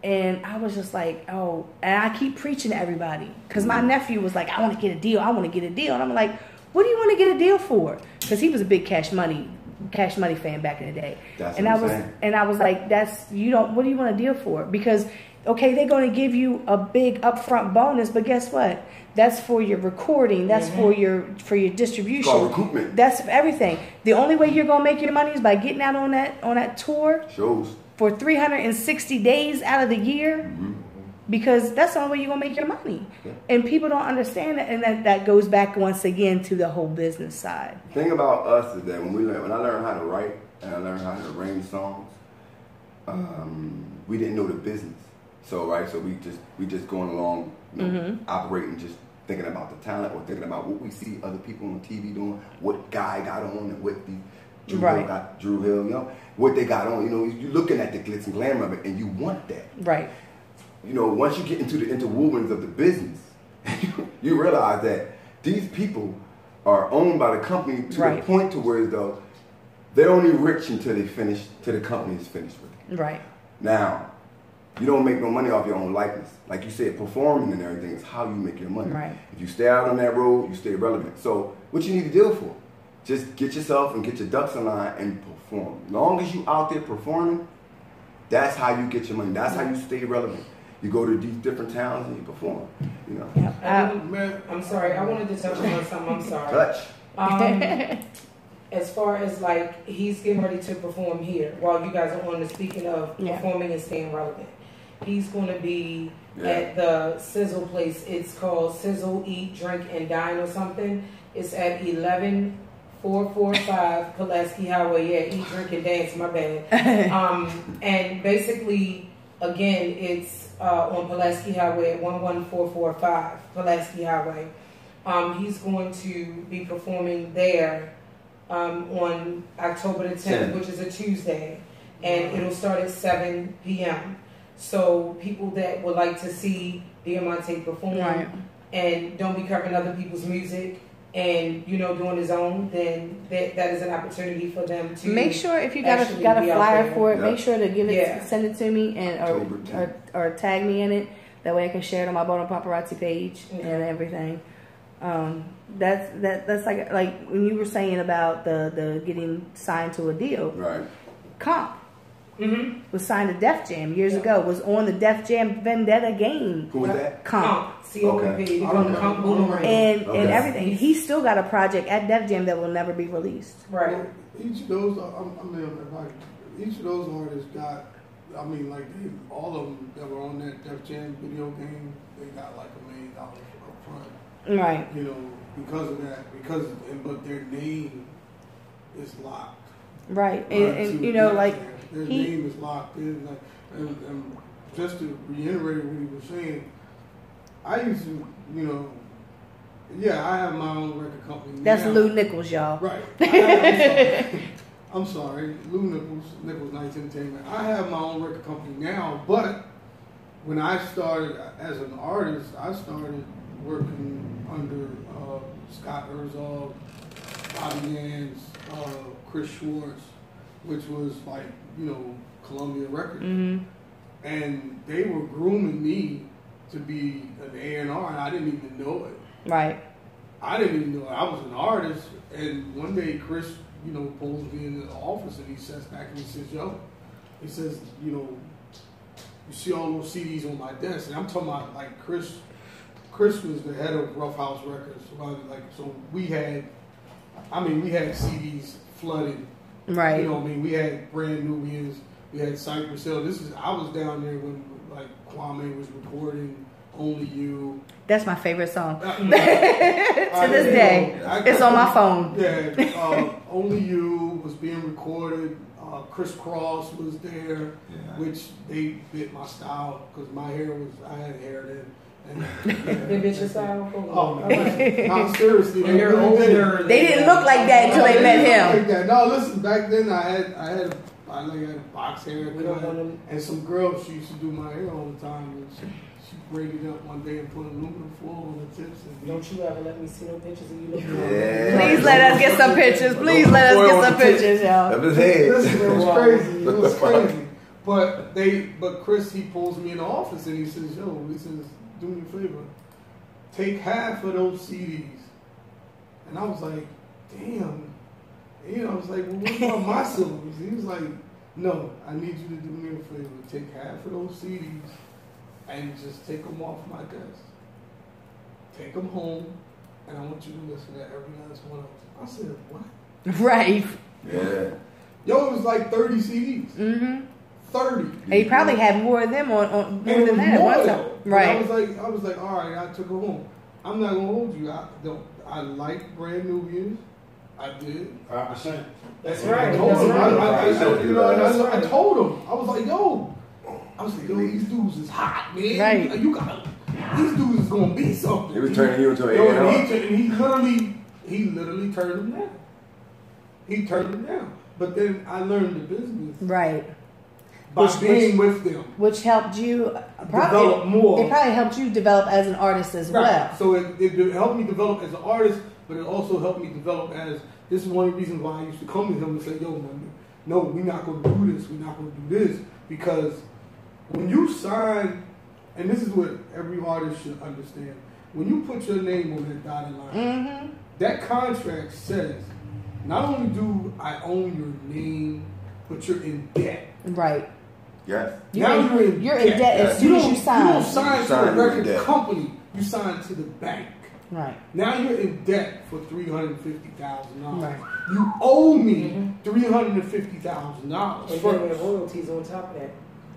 and I was just like, oh, and I keep preaching to everybody. Because my nephew was like, I want to get a deal. And I'm like, what do you want to get a deal for? Because he was a big Cash Money fan back in the day. And I was like, what do you want a deal for? Because, okay, they're going to give you a big upfront bonus, but guess what? That's for your recording. That's for your distribution. It's called recoupment. That's everything. The only way you're going to make your money is by getting out on that tour. Shows. For 360 days out of the year, because that's the only way you're going to make your money. Yeah. And people don't understand that, and that goes back once again to the whole business side. The thing about us is that when I learned how to write and I learned how to arrange songs, we didn't know the business. So we just going along, operating, just thinking about the talent or thinking about what we see other people on TV doing, what guy got on and what the Drew Hill, you know, what they got on. You know, you're looking at the glitz and glamour of it, and you want that. Right. you know, once you get into the interwoovens of the business, you realize that these people are owned by the company to the point to where though they're only rich until till the company is finished with it. Right. Now, you don't make no money off your own likeness. Like you said, performing and everything is how you make your money. Right. If you stay out on that road, you stay relevant. So what you need to deal for? Just get yourself and get your ducks in line and perform. As long as you out there performing, that's how you get your money. That's how you stay relevant. You go to these different towns and you perform. You know. Yep. I'm sorry. I wanted to touch on something. I'm sorry. Touch. As far as like he's getting ready to perform here, while you guys are on the speaking of performing and staying relevant, he's going to be at the Sizzle place. It's called Sizzle Eat, Drink, and Dine or something. It's at 11445 Pulaski Highway. Yeah, Eat, Drink, and Dance. My bad. And basically, again, it's on Pulaski Highway at 11445 Pulaski Highway. He's going to be performing there on October the 10th, which is a Tuesday, and it'll start at 7 p.m. So people that would like to see the Amont'e perform and don't be covering other people's music and, you know, doing his own, then that is an opportunity for them to make sure if you got a flyer for it, make sure to give it, send it to me, and or tag me in it. That way I can share it on my B.O.M.B Paparazzi page and everything. That's like when you were saying about the getting signed to a deal. Right. Comp was signed to Def Jam years ago. Was on the Def Jam Vendetta game. Who was that? Comp. C-O-M-P. And everything. He's still got a project at Def Jam that will never be released. Right. Well, each of those, each of those artists got, all of them that were on that Def Jam video game, they got like $1 million up front. Right. You know, because of that, but their name is locked. Right. And you know, like their name is locked in. Like, and just to reiterate what he was saying, I used to, you know, I have my own record company. That's now. Lou Nichols, y'all. Right. I'm sorry, Lou Nichols Nights Entertainment. I have my own record company now, but when I started as an artist, I started working under Scott Herzog, Bobby Nance, Chris Schwartz, which was like, you know, Columbia Records. And they were grooming me to be an A&R, and I didn't even know it. Right. I didn't even know it. I was an artist, and one day Chris, you know, pulls me into the office, and he says back and he says, he says, you know, you see all those CDs on my desk, and I'm talking about like Chris was the head of Rough House Records. So we had CDs flooded. Right. You know what I mean? We had Brand Nubians, we had Cypress Hill. I was down there when like Kwame was recording Only You. That's my favorite song. To this day. It's on my phone. Yeah. Only You was being recorded. Chris Cross was there, which they bit my style because I had hair then. They bit your style? Oh, no, seriously. They didn't look like that until they met him. Like no, listen, back then I had a box haircut, and some girl, she used to do my hair all the time, and she braided up one day and put aluminum foil on the tips. And don't you ever let me see no pictures of you looking Please let us get some pictures. Please let us get some pictures, y'all. Listen, it was crazy. It was crazy. But Chris, he pulls me in the office and he says, do me a favor, take half of those CDs. And I was like, damn. You know, I was like, well, what about my syllables? He was like, no, I need you to do me a favor. Take half of those CDs and just take them off my desk. Take them home, and I want you to listen to every last one of them. I said, what? Right. Yeah. Yo, it was like 30 CDs. 30. And he probably had more of them on more than that at one time. Right. I was like, all right, I took her home. I'm not gonna hold you. I like Brand Nubians. I did. 5%. That's right. I told him. I told him. I was like, yo, these dudes is hot, man. Right. These dudes is gonna be something. He was turning you into an A&R. And he literally turned them down. He turned them down. But then I learned the business. Right. by being with them. Which helped you develop more. It probably helped you develop as an artist as well. So it helped me develop as an artist, but it also helped me develop as, this is one of the reasons why I used to come to him and say, yo, man, no, we're not going to do this. We're not going to do this. Because when you sign, and this is what every artist should understand, when you put your name on that dotted line, that contract says, not only do I own your name, but you're in debt. Right. Yes. You're in debt as soon as you sign. You don't sign to a record company. You sign to the bank. Right. Now you're in debt for $350,000. Right. You owe me $350,000. And then the royalties on top of that.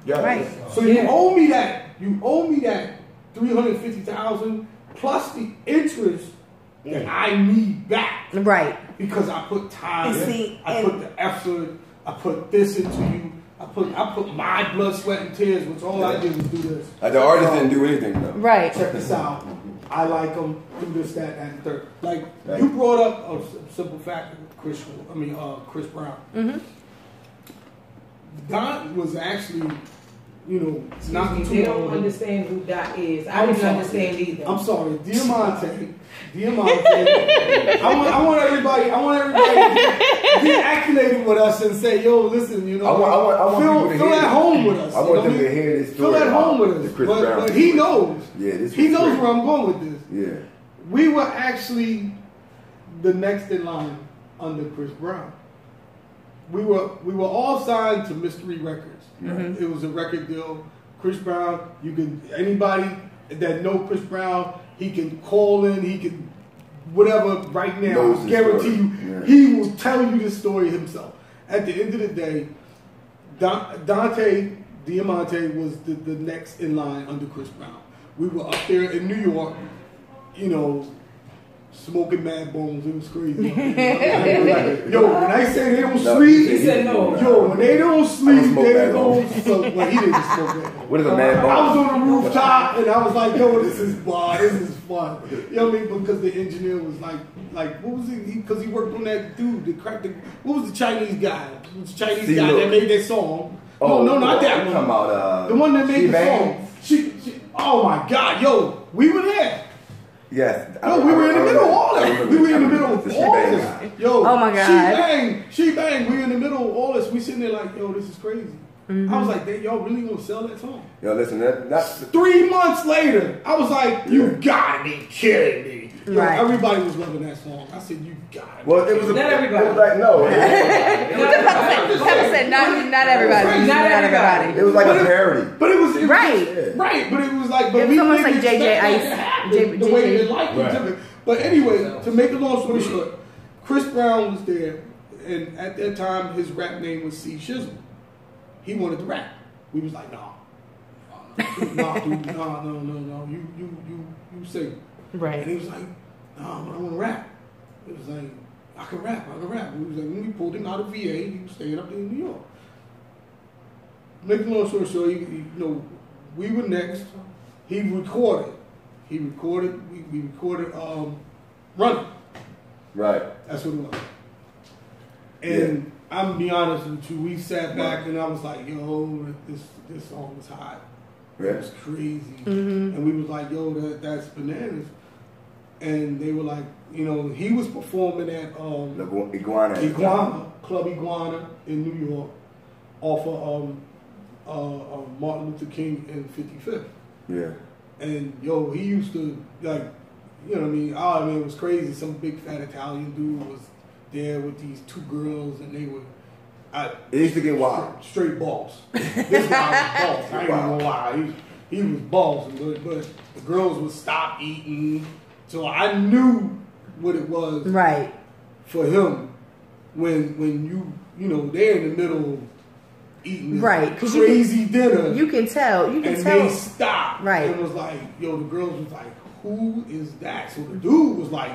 Yeah. Right. So you owe me that. You owe me that $350,000 plus the interest that I need back. Right. Because I put time in, I and put the effort, I put this into you, I put my blood, sweat, and tears, which all I did was do this. The artist didn't do anything though. Right. Check this out. I like them, do this, that, and third. Like, you brought up a simple fact with Chris Brown. Mm-hmm. Don was actually, you know, not They don't understand who Dot is. I didn't understand either. I'm sorry, Diamante. I want everybody to be acclimated with us and say, yo, listen, you know, I want feel at home with us. I want them to hear this story. Feel at home with us. But he knows. Yeah, he knows where I'm going with this. Yeah. We were actually the next in line under Chris Brown. We were all signed to Mystery Records. Mm-hmm. It was a record deal. Chris Brown, anybody that know Chris Brown, he can call in, he can whatever right now. I guarantee you, he will tell you the story himself. At the end of the day, Diamante was the next in line under Chris Brown. We were up there in New York, you know, smoking mad bones. It was crazy. Yo, when I say they don't sleep, he said no. Yo, when they don't sleep, they don't. Well, he didn't smoke that. What is a mad bone? I was on the rooftop and I was like, yo, this is fun. This is fun. You know what I mean? Because the engineer was like what was he? Because he worked on that dude. What was the Chinese guy? The Chinese guy that made that song. Oh, no, not that one. Talking about the one that made the song. Oh my God, yo, we were there. Yes. Yo, we were in the middle of all that. We were in the middle of all this. Yo, oh my God. She bang. We were in the middle of all this. We sitting there like, yo, this is crazy. Mm-hmm. I was like, y'all really gonna sell that song? Yo, listen, that's 3 months later. I was like, you gotta be kidding me. Yo, right. Everybody was loving that song. I said, you got it. Well, it was not everybody. It was like no. Not everybody. Not everybody. It was like a parody. But it was right. Right. But it was like, it was almost like JJ Ice. The way they liked it. But anyway, to make a long story short, Chris Brown was there, and at that time his rap name was C Shizzle. He wanted to rap. We was like, nah, dude, no. You sing. Right. And he was like, nah, but I want to rap. It was like, I can rap. We was like, when we pulled him out of VA, he was staying up there in New York. Making a long story short, we were next. He recorded. We recorded Running. Right. That's what it was. And I'm gonna be honest with you, we sat back and I was like, yo, this song was hot. Yeah. It was crazy. Mm-hmm. And we was like, yo, that's bananas. And they were like, he was performing at Iguana Club Iguana in New York off of Martin Luther King and 55th. Yeah. And yo, he used to it was crazy. Some big fat Italian dude was there with these two girls, and they were. It used to get wild. Straight balls. This guy was balls. I ain't gonna lie. He was balls, but the girls would stop eating. So I knew what it was. Right. For him, when they're in the middle of eating this crazy dinner. You can tell. And they stopped. Right. And was like, yo, the girls was like, who is that? So the dude was like,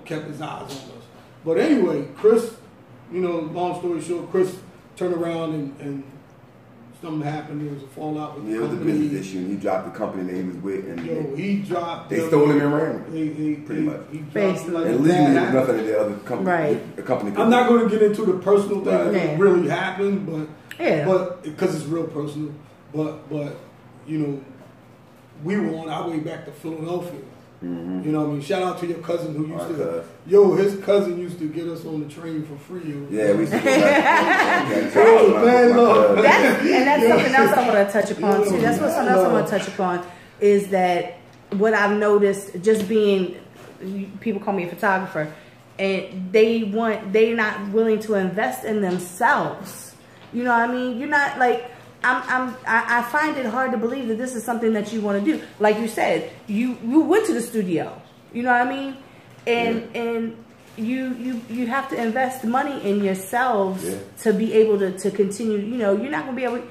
kept his eyes on us. But anyway, Chris, long story short, Chris turned around and something happened. There was a fallout with the company. It was a business issue, and he dropped the company that he was with. And he dropped. They stole him and ran him. Pretty much. He dropped and legally, there was nothing that the other company. Right. The company. I'm not going to get into the personal thing that really happened, but Yeah. But because it's real personal. But you know, we were on our way back to Philadelphia. Mm-hmm. You know what I mean? Shout out to your cousin who used to. Yo, his cousin used to get us on the train for free. Yo. Yeah, we used to go that's something else I want to touch upon too. That's what something else I want to touch upon is that what I've noticed just being, people call me a photographer, and they're not willing to invest in themselves. You know what I mean? You're not like. I find it hard to believe that this is something that you want to do. Like you said, you went to the studio. You know what I mean? And you have to invest money in yourselves to be able to continue. You know, you're not gonna be able.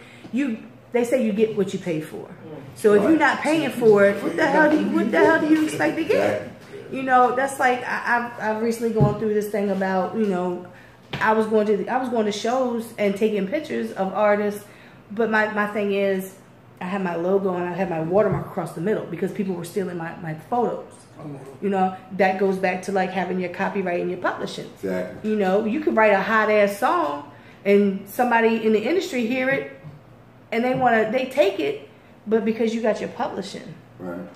They say you get what you pay for. So if you're not paying for it, what the hell do you expect to get? You know, that's like I've recently gone through this thing about, you know, I was going to shows and taking pictures of artists. But my thing is, I had my logo and I had my watermark across the middle because people were stealing my photos. You know, that goes back to like having your copyright and your publishing. Exactly. You know, you could write a hot ass song and somebody in the industry hear it and they take it, but because you got your publishing, right,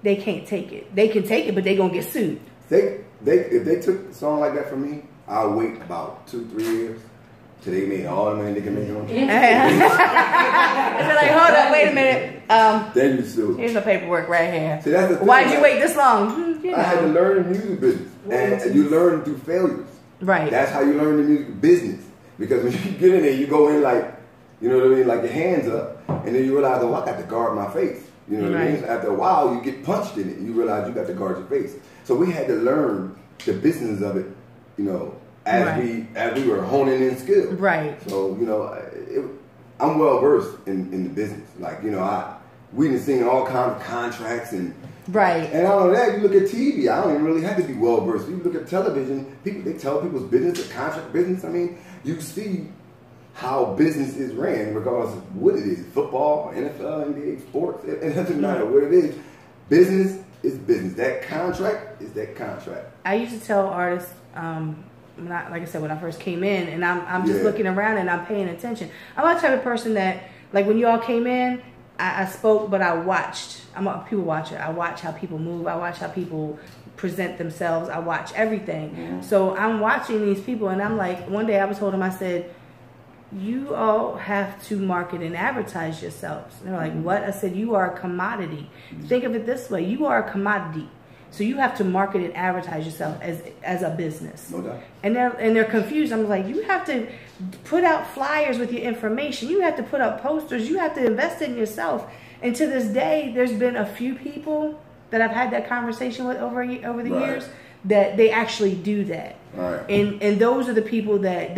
they can't take it. They can take it, but they gonna get sued. If they took a song like that from me, I'll wait about 2-3 years. till they made all the money they can make on it. They're like, hold up, wait a minute. Then you sue. Here's the paperwork right here. See, that's the thing. Why'd you wait this long? You know. I had to learn the music business. And you learn through failures. Right. That's how you learn the music business. Because when you get in there, you go in like, you know what I mean, like your hands up. And then you realize, oh, I got to guard my face. You know what I mean? After a while, you get punched in it. And you realize you got to guard your face. So we had to learn the business of it, you know, as we were honing in skill. Right. So, you know, I'm well versed in the business. Like, you know, we done seen all kinds of contracts and and all of that. You look at TV, I don't even really have to be well versed. You look at television, they tell people's business, the contract business. I mean, you see how business is ran, regardless of what it is, football, NFL, NBA, sports. It doesn't matter what it is. Business is business. That contract is that contract. I used to tell artists, like I said, when I first came in, and I'm just looking around and I'm paying attention. I'm the type of person that, like when you all came in, I spoke, but I watched. I'm a people watcher. I watch how people move. I watch how people present themselves. I watch everything. So I'm watching these people, and I'm like, one day I was told them, I said, you all have to market and advertise yourselves. And they're like, what? I said, you are a commodity. Think of it this way. You are a commodity. So you have to market and advertise yourself as a business. No doubt. And they're confused. I'm like, you have to put out flyers with your information. You have to put up posters. You have to invest in yourself. And to this day, there's been a few people that I've had that conversation with over the years that they actually do that. Right. And those are the people that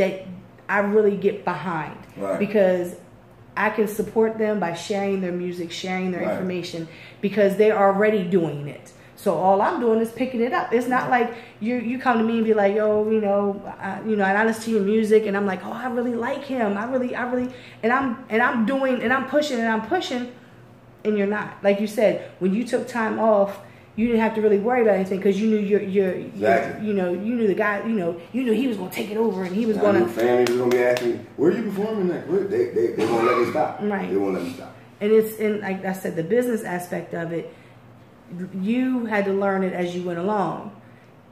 I really get behind. Right. Because I can support them by sharing their music, sharing their information, because they're already doing it. So all I'm doing is picking it up. It's not like you come to me and be like, yo, you know, and I listen to your music and I'm like, oh, I really like him. I really, and I'm pushing, and you're not. Like you said, when you took time off, you didn't have to really worry about anything because you knew you knew the guy, you knew he was gonna take it over and he was gonna. Family was gonna be asking me, where are you performing at? They won't let me stop. Right. They won't let me stop. And it's like I said, the business aspect of it. You had to learn it as you went along,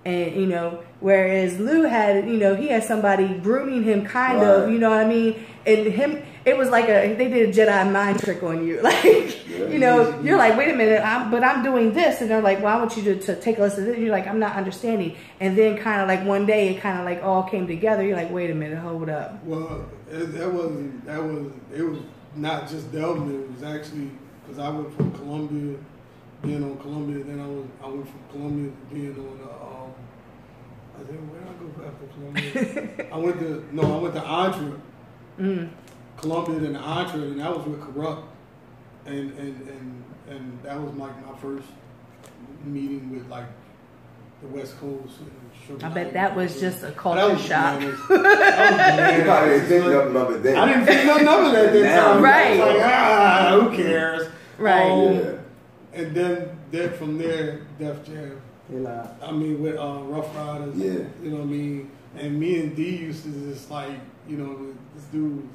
and whereas Lou had, he had somebody grooming him, kind of, you know what I mean, and it was like they did a Jedi mind trick on you, like, you're like, wait a minute, I'm doing this, and they're like, well, I want you to take a listen to this. You're like, I'm not understanding, and then kind of like one day it kind of like all came together. You're like, wait a minute, hold up. Well, it was not just Delvin. It was actually because I went from Columbia. Being on Columbia, then I went from Columbia to being on I think, where did I go after Columbia? I went to Entre. Columbia, then Entre, and that was with Corrupt. And that was like my first meeting with like the West Coast. And I bet that was just a culture shock. You probably didn't think nothing of it then. I didn't think nothing of it at that time. Right. I was like, who cares? Right. And then from there, Def Jam. I mean, with Rough Riders. Yeah. You know what I mean? And me and D used to just like, this dude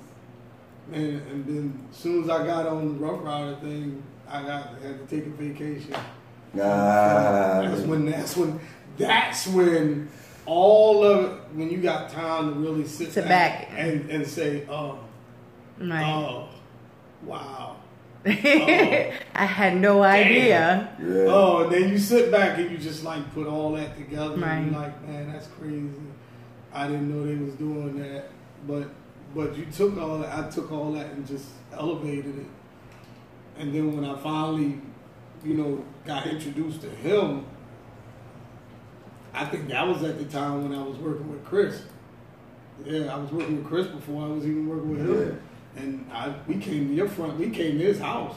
and then as soon as I got on the Rough Rider thing, I had to take a vacation. That's when all of it, when you got time to really sit back and say, oh, wow. I had no idea. Yeah. Oh, and then you sit back and you just like put all that together and you're like, man, that's crazy. I didn't know they was doing that. But you took all that, I took all that and just elevated it. And then when I finally, got introduced to him, I think that was at the time when I was working with Chris. Yeah, I was working with Chris before I was even working with him. Yeah. And we came to his house.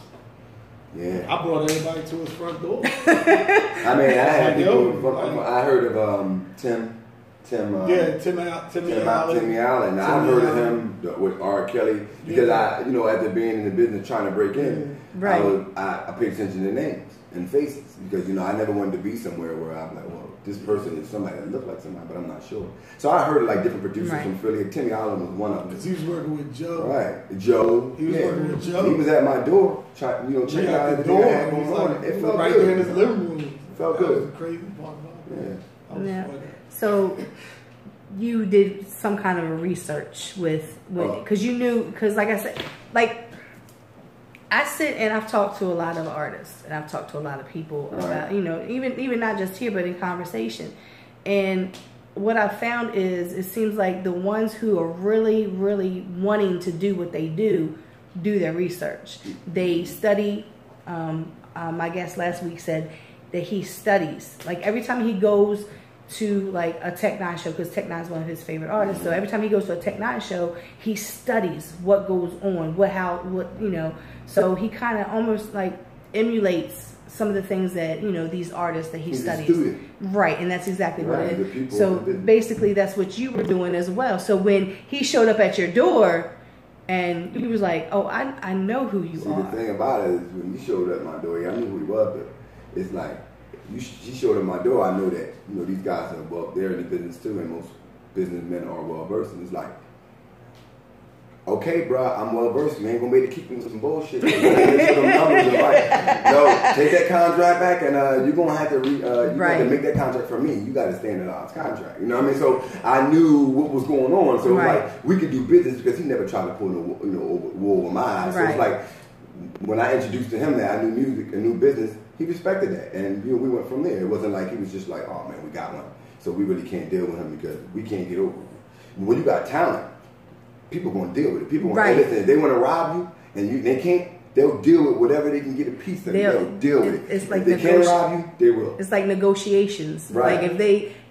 Yeah. I brought everybody to his front door. I mean, I had people I heard of Tim Allen. I heard of him with R. Kelly because after being in the business trying to break in, I paid attention to names and faces because I never wanted to be somewhere where I'm like, well, this person is somebody that looked like somebody, but I'm not sure. So I heard like different producers from Philly. Timmy Allen was one of them. Because he was working with Joe. Right, Joe. He was working with Joe. He was at my door, checking out the door. It felt right there in his living room. It felt good. good. That was the crazy part about it. Yeah. So you did some kind of a research because you knew, because like I said, I sit and I've talked to a lot of artists and I've talked to a lot of people about, even not just here, but in conversation. And what I've found is it seems like the ones who are really, really wanting to do what they do their research. They study. My guest last week said that he studies. Like every time he goes to like a Tech Nine show, because Tech Nine is one of his favorite artists. So every time he goes to a Tech Nine show, he studies what goes on, So he kind of almost like emulates some of the things that these artists that he studies. Right, and that's exactly what it is. So basically, that's what you were doing as well. So when he showed up at your door, and he was like, "Oh, I know who you are." The thing about it is when he showed up at my door, I knew who he was, but it's like. She showed up my door. I know that these guys are they're in the business too, and most businessmen are well versed. And it's like, okay, bro, I'm well versed. You ain't gonna be able to keep me with some bullshit. Take that contract back, and you're gonna have to have to make that contract for me. You got to standardize contract. You know what I mean? So I knew what was going on. So like we could do business because he never tried to pull wool over my eyes. So it's like when I introduced to him that I knew music, a new business. He respected that, and we went from there. It wasn't like he was just like, "Oh man, we got one," so we really can't deal with him because we can't get over it. When you got talent, people gonna deal with it. People gonna listen. If they want to rob you, and they can't, they'll deal with whatever they can get a piece of. They'll deal with it. It's like if they can't rob you, they will. It's like negotiations. Right. Like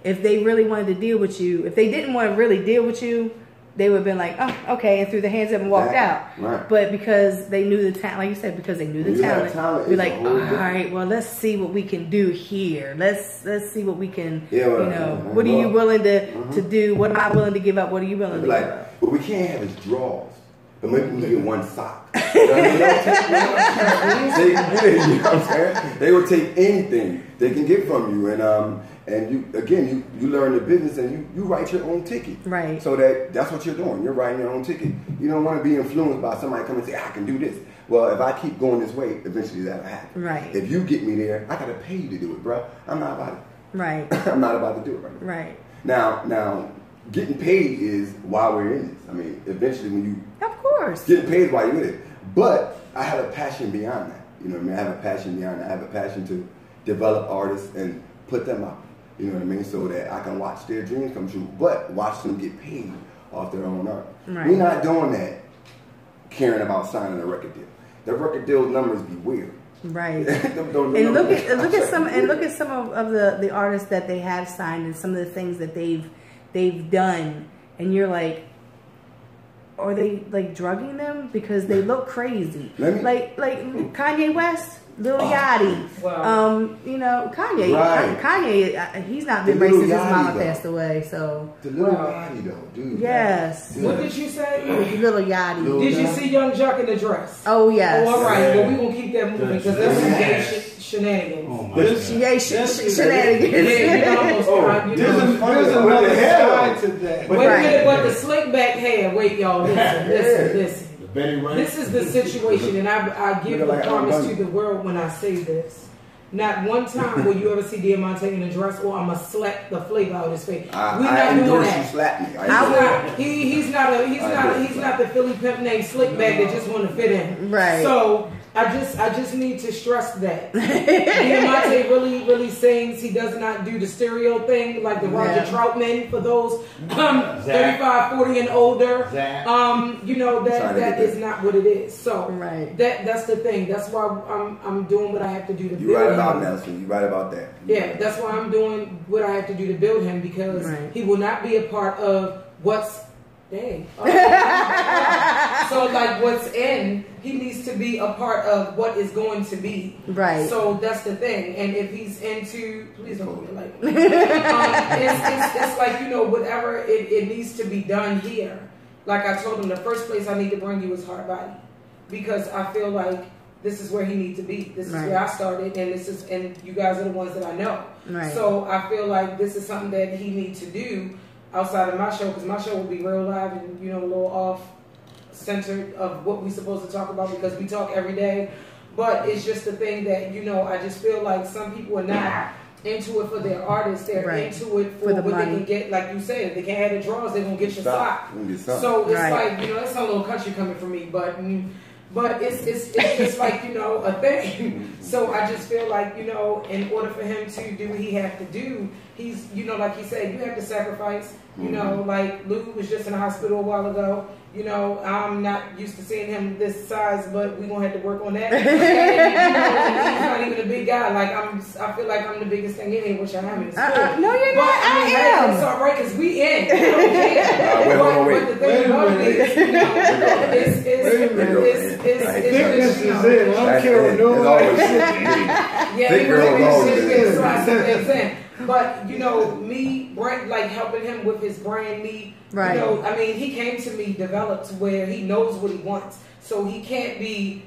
if they really wanted to deal with you, if they didn't want to really deal with you, they would have been like, oh, okay, and threw their hands up and walked out. Right. But because they knew the talent, like you said, because they knew the talent, we're like, all right, well, let's see what we can do here. Let's see what we can, what are you willing to do? What am I willing to give up? What are you willing to give up? But we can't have his draws. But maybe we get one sock. They will take anything they can get from you, and you learn the business, and you write your own ticket. Right. So that's what you're doing. You're writing your own ticket. You don't want to be influenced by somebody coming and say, I can do this. Well, if I keep going this way, eventually that'll happen. Right. If you get me there, I gotta pay you to do it, bro. I'm not about it. Right. I'm not about to do it right now. Right. Now, getting paid is why we're in this. I mean, eventually when you getting paid while you're in it. But I have a passion beyond that. You know what I mean? I have a passion beyond that. I have a passion to develop artists and put them out. You know what I mean? So that I can watch their dreams come true, but watch them get paid off their own art. Right. We're not doing that caring about signing a record deal. The record deal numbers be weird. Right. and look at some of the artists that they have signed and some of the things that they've done, and you're like, are they like drugging them because they look crazy? Like Kanye West, Lil Yachty. Wow. Kanye. Right. Kanye, he's not been racist since his mama passed away. So the Lil Yachty though, dude. Yes. What did you say? Lil Yachty. Did you see Young Jock in the dress? Oh yes. Oh, all right. Well, we gonna keep that moving because that's some gay shenanigans. Oh my shenanigans. There's another side to that. Wait a minute, but the slick back hair. Wait, y'all, listen. This is the situation, and I give the promise to the world when I say this. Not one time will you ever see Amont'e in a dress, or I'm gonna slap the flavor out of his face. I endorse you slap me. He's not the Philly pimp named Slickback that just want to fit in. Right. So I just need to stress that Amont'e really sings. He does not do the stereo thing like the Roger Troutman for those 35, 40 and older. You know that is not what it is. So that's the thing. That's why I'm doing what I have to do to build him. You're right about Nelson. You're right about that. Yeah, that's why I'm doing what I have to do to build him, because he will not be a part of what's so like what's in, he needs to be a part of what is going to be. Right. So that's the thing. And if he's into, please don't look like it's like, you know, whatever it needs to be done here. Like I told him, the first place I need to bring you is Hard Body, because I feel like this is where he needs to be. This is where I started, and you guys are the ones that I know. Right. So I feel like this is something that he needs to do outside of my show, because my show will be real live and, you know, a little off centered of what we're supposed to talk about, because we talk every day. But it's just the thing that, you know, I just feel like some people are not into it for their artists. They're into it for what they can get. Like you said, if they can't have the draws, they're going to get your sock. So it's like, you know, that's a little country coming from me, but it's just like, you know, a thing. So I just feel like, you know, in order for him to do what he has to do, he's, you know, like he said, you have to sacrifice. You know, like Lou was just in the hospital a while ago. You know, I'm not used to seeing him this size, but we're going to have to work on that. And, you know, he's not even a big guy. Like, I feel like I'm the biggest thing in here, which I am in school. No, you're not. I am. It's all right, because we in. But the thing about it is, you know, it's I don't care what nobody. But, you know, me, like helping him with his brand, you know, I mean, he came to me developed where he knows what he wants. So he can't be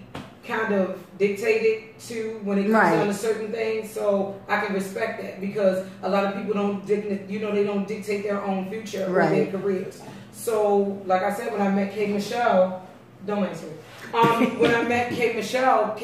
kind of dictated to when it comes down to certain things. So I can respect that, because a lot of people don't, you know, they don't dictate their own future or their careers. So, like I said, when I met K. Michelle, don't answer it. When I met K. Michelle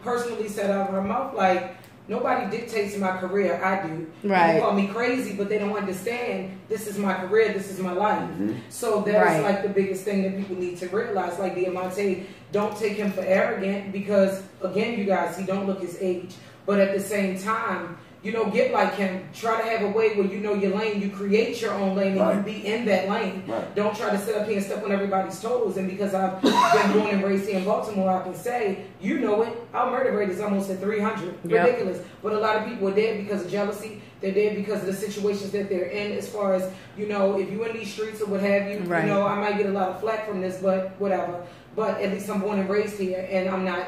personally said out of her mouth, like, nobody dictates my career, I do. They call me crazy, but they don't understand this is my career, this is my life. So that is like the biggest thing that people need to realize. Like Amont'e, don't take him for arrogant, because again, you guys, he don't look his age. But at the same time, you know, get like him. Try to have a way where you know your lane. You create your own lane and you be in that lane. Don't try to sit up here and step on everybody's toes. And because I've been born and raised here in Baltimore, I can say, you know it, our murder rate is almost at 300. Ridiculous. But a lot of people are dead because of jealousy. They're dead because of the situations that they're in, as far as, you know, if you're in these streets or what have you, you know, I might get a lot of flack from this, but whatever. But at least I'm born and raised here, and I'm not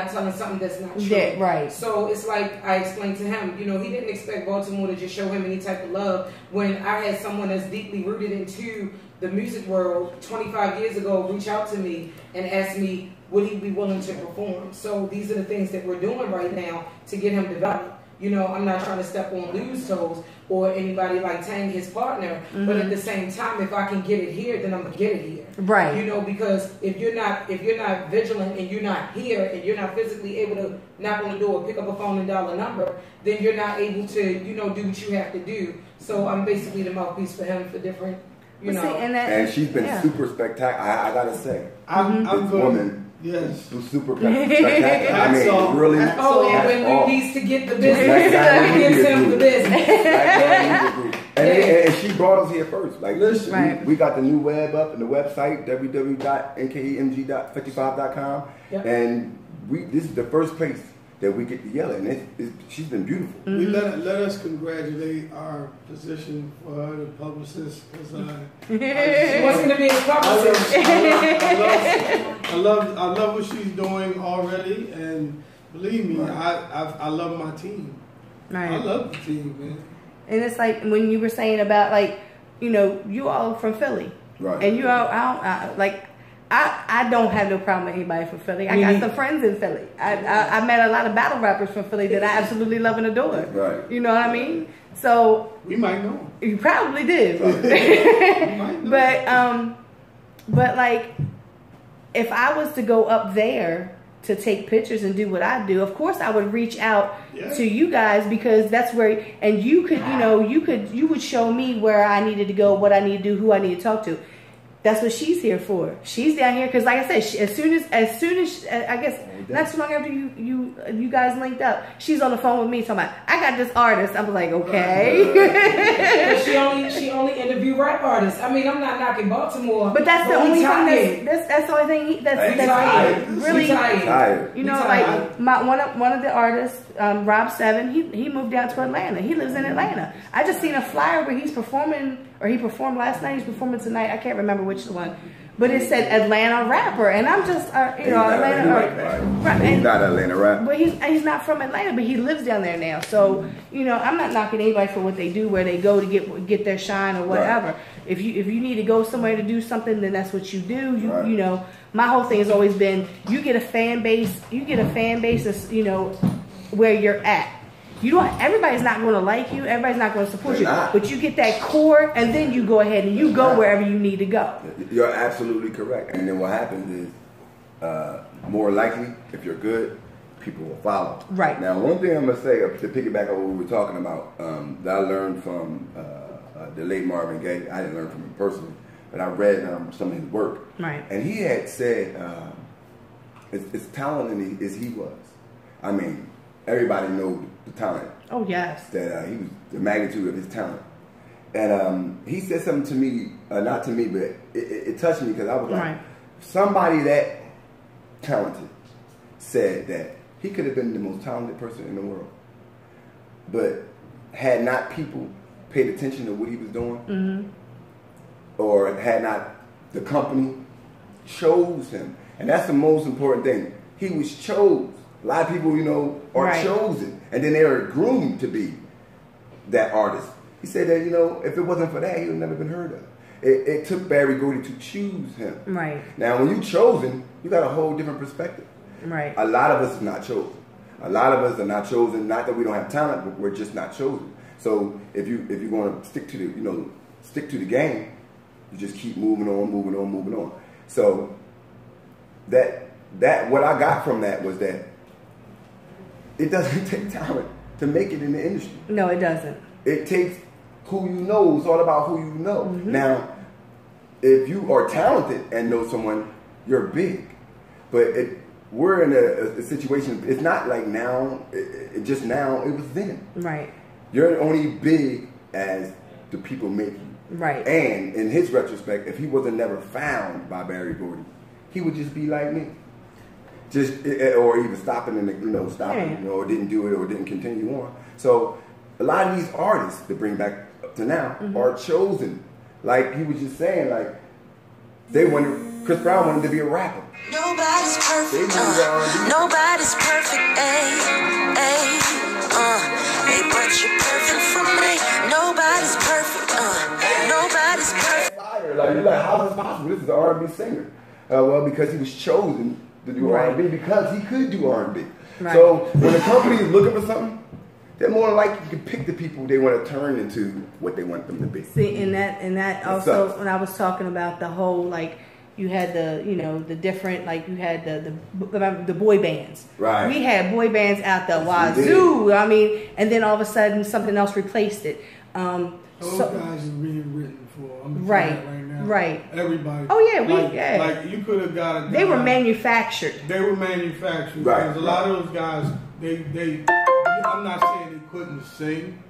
telling something that's not true. So it's like I explained to him, you know, he didn't expect Baltimore to just show him any type of love when I had someone that's deeply rooted into the music world 25 years ago reach out to me and ask me, would he be willing to perform? So these are the things that we're doing right now to get him developed. You know, I'm not trying to step on Lou's toes or anybody like Tang, his partner, but at the same time, if I can get it here, then I'm gonna get it here. You know, because if you're not vigilant and you're not here and you're not physically able to knock on the door, pick up a phone and dial a number, then you're not able to, you know, do what you have to do. So I'm basically the mouthpiece for him for different, you know. And she's been super spectacular. I gotta say, I'm good. Woman. Yes. Super spectacular. I mean, really. Oh, and when we needs to get the business, we give him the business. And she brought us here first. Like, listen, we got the new web up and the website, www.nkemg55.com. And this is the first place that we get to yell at, and she's been beautiful. We let us congratulate our position for her, the publicist, because she wasn't to be a publicist. I love what she's doing already, and believe me, I love my team. I love the team, man. And it's like when you were saying about, like, you know, you all from Philly, and you all I don't have no problem with anybody from Philly. I got some friends in Philly. I met a lot of battle rappers from Philly that I absolutely love and adore. You know what I mean? So we might know. You probably did. But like, if I was to go up there to take pictures and do what I do, of course I would reach out to you guys, because that's where, and you could, you would show me where I needed to go, what I need to do, who I need to talk to. That's what she's here for. She's down here because, like I said, as soon as I guess not too long after you guys linked up, she's on the phone with me talking about, I got this artist. I was like, okay. she only interview rap artists. I mean, I'm not knocking Baltimore, but that's the only thing that's the only thing that's really tired. You know, like one of the artists, Rob 7, he moved down to Atlanta. He lives in Atlanta. I just seen a flyer where he's performing. Or he performed last night. He's performing tonight. I can't remember which one, but it said Atlanta rapper, and I'm just Atlanta. He's not Atlanta rapper. But he's not from Atlanta, but he lives down there now. So I'm not knocking anybody for what they do, where they go to get their shine or whatever. Right. If you need to go somewhere to do something, then that's what you do. My whole thing has always been, you get a fan base. You get a fan base that's where you're at. Everybody's not going to like you. Everybody's not going to support you. But you get that core, and then you go ahead and you go wherever you need to go. You're absolutely correct. And then what happens is, more likely, if you're good, people will follow. Right. Now, one thing I'm going to say, to piggyback on what we were talking about, that I learned from the late Marvin Gaye. I didn't learn from him personally, but I read some of his work. Right. And he had said, as talented as he was, I mean, everybody knows the talent. Oh, yes. That he was, the magnitude of his talent. And he said something to me, not to me, but it touched me, because I was like, somebody that talented said that he could have been the most talented person in the world. But had not people paid attention to what he was doing, or had not the company chose him. And that's the most important thing. He was chose. A lot of people, are chosen, and then they are groomed to be that artist. He said that, if it wasn't for that, he would have never been heard of. It took Barry Gordy to choose him. Right. Now, when you're chosen, you got a whole different perspective. Right. A lot of us are not chosen. A lot of us are not chosen. Not that we don't have talent, but we're just not chosen. So if you're going to stick to the game, you just keep moving on. So that what I got from that was that it doesn't take talent to make it in the industry. No, it doesn't. It takes who you know. It's all about who you know. Now, if you are talented and know someone, you're big. But we're in a situation, it's not like now, it was then. Right. You're only big as the people make you. Right. And in his retrospect, if he wasn't never found by Barry Gordy, he would just be like me. Or even stopping or didn't do it, or didn't continue on. So a lot of these artists, to bring back up to now, are chosen. Like he was just saying, like Chris Brown wanted to be a rapper. Nobody's perfect. Nobody's perfect. But you're perfect for me. Nobody's perfect. Nobody's perfect. Like you're like, how is this possible? This is an R&B singer. Well, because he was chosen to do R&B, because he could do R&B. Right. So when a company is looking for something, they're more likely to pick the people they want to turn into what they want them to be. See, and that also, when I was talking about the whole, like, you had the different, like, you had the boy bands. Right. We had boy bands out the wazoo. I mean, and then all of a sudden something else replaced it. Those guys are being written for. I'm right now. Right. Everybody. Oh yeah, like you could have got a guy. They were manufactured. Right. Because a lot of those guys, they I'm not saying they couldn't sing,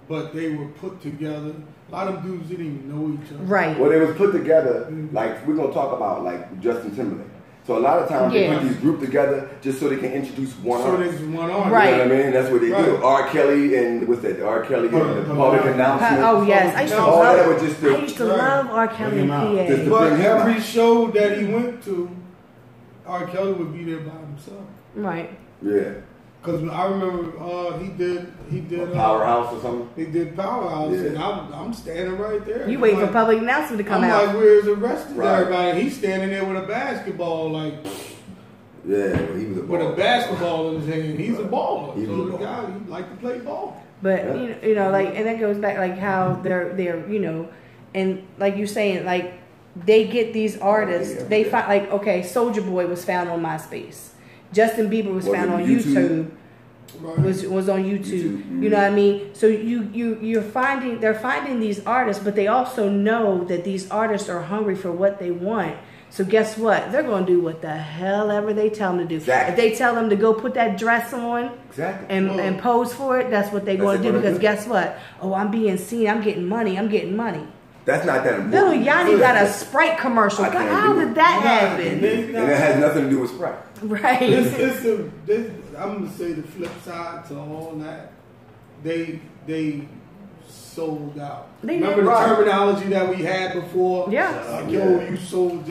but they were put together. A lot of dudes didn't even know each other. Right. Well, they was put together, like, we're going to talk about, like, Justin Timberlake. So a lot of times they put these groups together just so they can introduce one artist. So there's one artist. Right. You know what I mean? That's what they do. R. Kelly and, what's that? R. Kelly and the public announcement. Oh, yes. I used to love R. Kelly and PA. But every show that he went to, R. Kelly would be there by himself. Right. Yeah. Because I remember he did Powerhouse or something. He did Powerhouse, and I'm standing right there. You waiting for public announcement to come out? I'm like, where's the rest of everybody? He's standing there with a basketball, like. Yeah, he was a baller. With a basketball in his hand. He's a baller. So the guy, he liked to play ball. But like, and that goes back like how they're and like you're saying, like they get these artists. They find like, okay, Soulja Boy was found on MySpace. Justin Bieber was found on YouTube. Was on YouTube. You know what I mean? So they're finding these artists, but they also know that these artists are hungry for what they want. So guess what? They're going to do what the hell ever they tell them to do. Exactly. If they tell them to go put that dress on and pose for it, that's what they're going to do. Because guess what? Oh, I'm being seen. I'm getting money. That's not that important. Little Yanni got a Sprite commercial. How did that happen? And it has nothing to do with Sprite. Right. I'm going to say the flip side to all that. They sold out. Remember the terminology that we had before? Yeah. Like, yo, you sold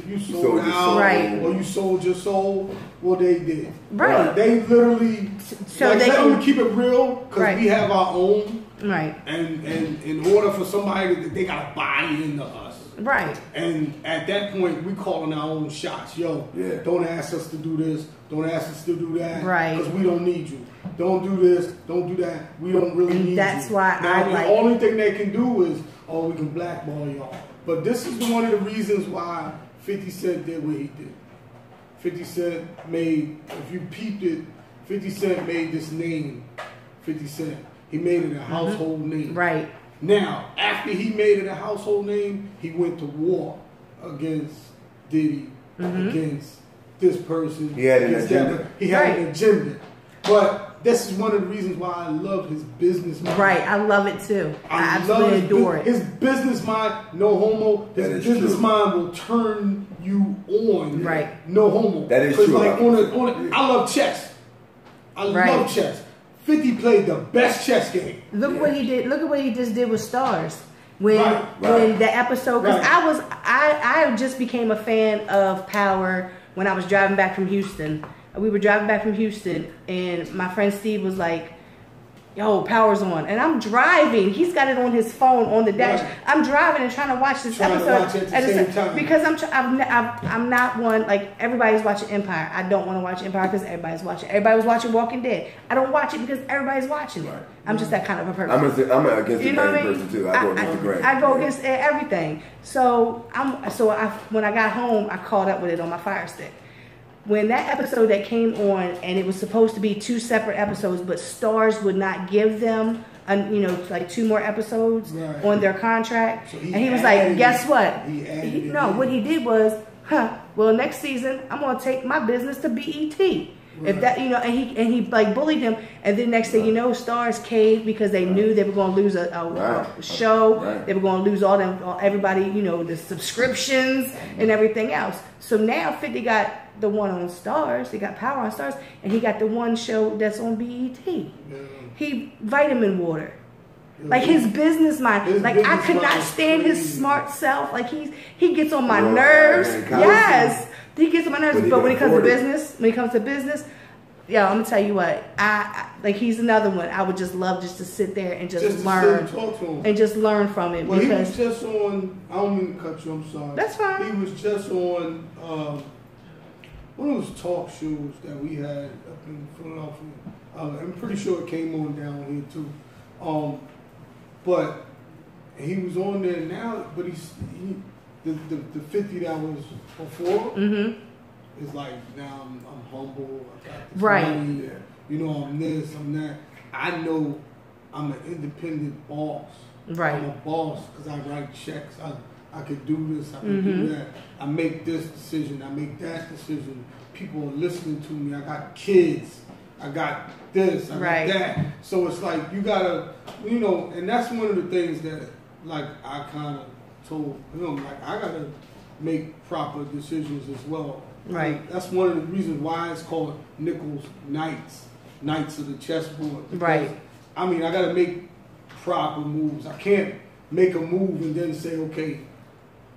out, right? Or you sold your soul. Well, they did. Right. They literally. So like, they let me keep it real because we have our own. Right. And in order for somebody, they gotta buy into us. Right. And at that point, we calling our own shots. Yo, don't ask us to do this. Don't ask us to do that. Right. Because we don't need you. Don't do this. Don't do that. We don't really need you. That's why the only thing they can do is, we can blackball y'all. But this is one of the reasons why 50 Cent did what he did. 50 Cent made, if you peeped it, 50 Cent made this name, 50 Cent. He made it a household name. Right. Now, after he made it a household name, he went to war against Diddy, against this person. He had an agenda. He had an agenda. But this is one of the reasons why I love his business mind. Right, I love it too. I absolutely adore it. His business mind, no homo. His business mind will turn you on. Right. No homo. That is true. Like I love chess. I love chess. 50 played the best chess game. Look what he did. Look at what he just did with Stars. When the episode, because I just became a fan of Power when I was driving back from Houston. We were driving back from Houston, and my friend Steve was like, yo, Power's on. And I'm driving. He's got it on his phone on the dash. Right. I'm driving and trying to watch this episode at the same time. Because I'm not one, like, everybody's watching Empire. I don't want to watch Empire because everybody's watching. Everybody was watching Walking Dead. I don't watch it because everybody's watching it. I'm just that kind of a person. I'm against the grain person too. I go against the grain. I go against everything. So when I got home, I caught up with it on my Fire Stick. When that episode that came on, and it was supposed to be 2 separate episodes, but Stars would not give them, like 2 more episodes on their contract. So he was like, guess what? What he did was, well, next season, I'm going to take my business to BET. If that, and he like bullied him, and then next thing you know, Stars caved because they knew they were going to lose a show. They were going to lose everybody, the subscriptions and everything else. So now 50 got the one on Stars. He got Power on Stars, and he got the one show that's on BET. He Vitamin Water. Like his business mind, I could not stand his smart self. Like he gets on my nerves. Yes, he gets on my nerves. But when it comes to business, yeah, I'm gonna tell you what. I like he's another one. I would just love to sit there and just learn and talk to him and just learn from him. Well, because he was just on. I don't mean to cut you. I'm sorry. That's fine. He was just on one of those talk shows that we had up in Philadelphia. I'm pretty sure it came on down here too. But he was on there now, but the 50 that was before is like, now I'm humble, I got this money, I'm this, I'm that. I know I'm an independent boss. Right. I'm a boss because I write checks. I could do this, I could do that. I make this decision, I make that decision. People are listening to me. I got kids. I got this, I got that. So it's like you gotta, and that's one of the things that, like, I kind of told him, like, I gotta make proper decisions as well. Right. That's one of the reasons why it's called Nichols Knights of the chessboard. Because, right. I mean, I gotta make proper moves. I can't make a move and then say, okay,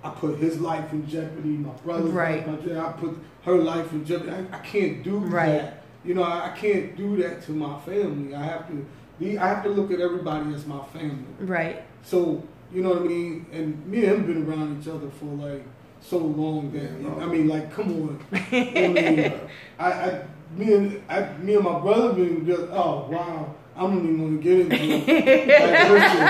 I put his life in jeopardy, my brother's life in jeopardy, I put her life in jeopardy. I can't do that. I can't do that to my family. I have to look at everybody as my family. Right. So, you know what I mean? And me and him been around each other for like so long that I mean, like, come on. You know what I mean? Me and my brother been just, oh wow, I don't even want to get into it. Like, listen,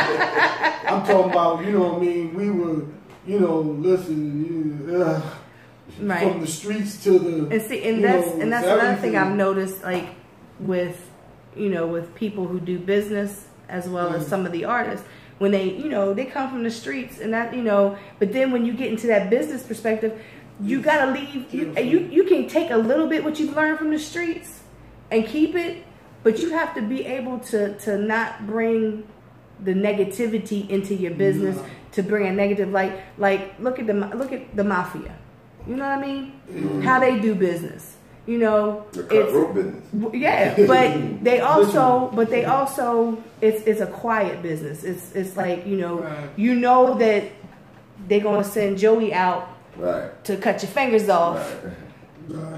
I'm talking about, you know what I mean? listen, right. from the streets to the and that's another thing I've noticed, like with with people who do business as well as some of the artists, when they they come from the streets and that but then when you get into that business perspective, you gotta leave. You can take a little bit what you've learned from the streets and keep it, but you have to be able to not bring the negativity into your business, to bring a negative like look at the mafia. You know what I mean? How they do business. The cutthroat business. Yeah, but they also it's a quiet business. It's like that they're gonna send Joey out to cut your fingers off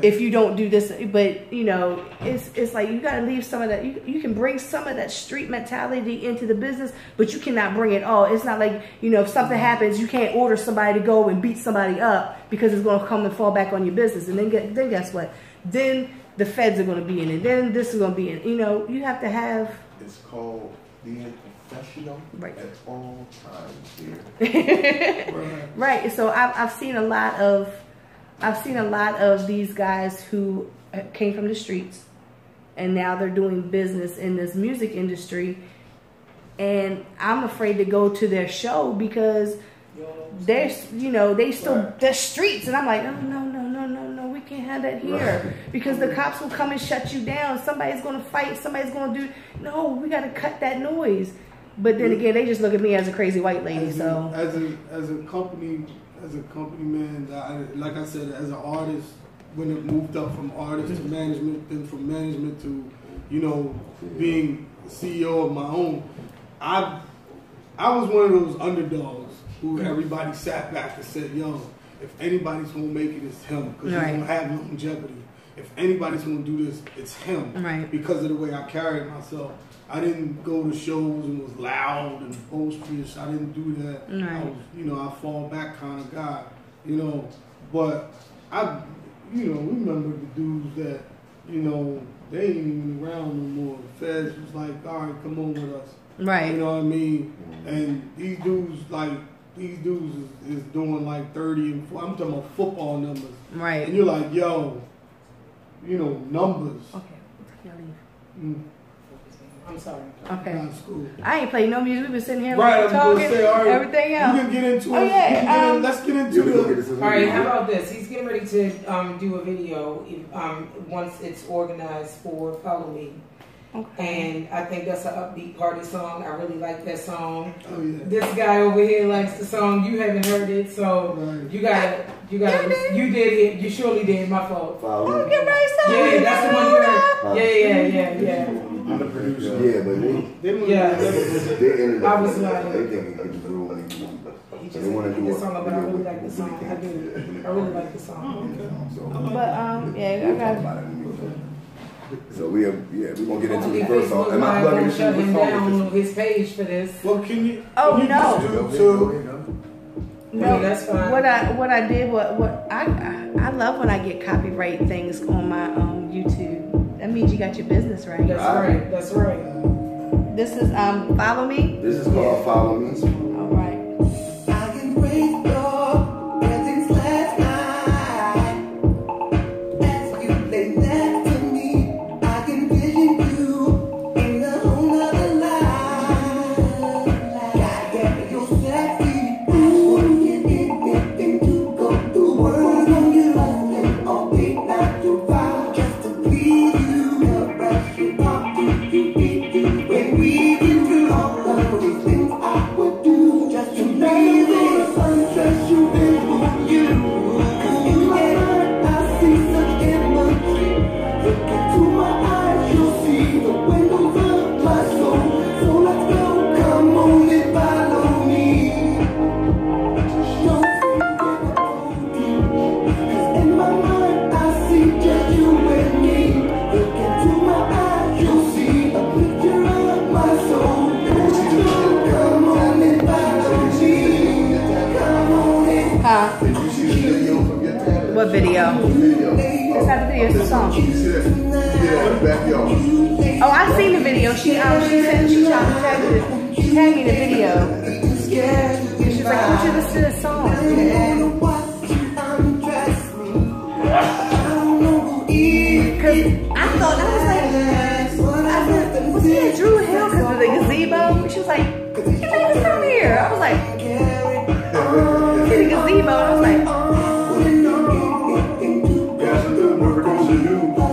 if you don't do this. But it's like you gotta leave some of that. You can bring some of that street mentality into the business, but you cannot bring it all. It's not like if something happens, you can't order somebody to go and beat somebody up because it's gonna come and fall back on your business. And then guess what? Then the feds are gonna be in it. Then this is gonna be in. You have to have. It's called being professional at all times here. Right. So I've seen a lot of these guys who came from the streets and now they're doing business in this music industry, and I'm afraid to go to their show because they're streets, and I'm like no, we can't have that here because the cops will come and shut you down. Somebody's gonna fight, somebody's gonna do we gotta cut that noise. But then again, they just look at me as a crazy white lady. As a company man, like I said, as an artist, when it moved up from artist to management, then from management to being CEO of my own, I was one of those underdogs who everybody sat back and said, yo, if anybody's gonna make it, it's him, because he's gonna have longevity. If anybody's gonna do this, it's him, because of the way I carried myself. I didn't go to shows and was loud and boisterous. I didn't do that. I was, I fall back kind of guy, But I, remember the dudes that, they ain't even around no more. The feds was like, all right, come on with us. Right. You know what I mean? And these dudes is doing like 30 and 40. I'm talking about football numbers. Right. And you're like, yo, numbers. Okay. I'm sorry. Okay. Cool. I ain't played no music. We've been sitting here talking, everything else. You can get into it. Yeah. Let's get into it. All right, how about this? He's getting ready to do a video once it's organized for Follow Me. Okay. And I think that's an upbeat party song. I really like that song. Oh, yeah. This guy over here likes the song. You haven't heard it, so you gotta you did it. You surely did. My fault. Follow Me. Yeah, that's the one you heard. Yeah. I'm the producer. Yeah, but they ended up. I was like, they think it was ruling. They want to do a song, but I really like the song. I do. I really like the song. But I got. So we're gonna get into the first song. Am I plugging this in him down on his page for this? Well, can you? Oh no. No, that's fine. What I did, I love when I get copyright things on my YouTube. That means you got your business right. That's right. This is Follow Me. This is called Follow Me. All right. I can break your presence last night. As you lay next to me, I can vision you in a whole nother life. God damn it, you're sexy. Wanna get anything to go through words on you. All day, not to find just to please you. Brush you, talk to you, beat you. When we do all of these things I would do just to be with undress you and move you. Cause you and I see such imagery. Look into my eyes, you'll see the windows of my soul. So let's go, come on and follow me. Don't forget about you. Cause in my mind I see just you and me. Look into my eyes, you'll see a picture of my soul. Come on and follow me. Come on and What video? It's not the video, it's the song. Oh, I seen the video. She tagged me the video. was like, I want you to listen to this song. Because I thought, I was like, was he at Drew Hill because of the gazebo? She was like, get that from here. I was like, see the gazebo. I was like,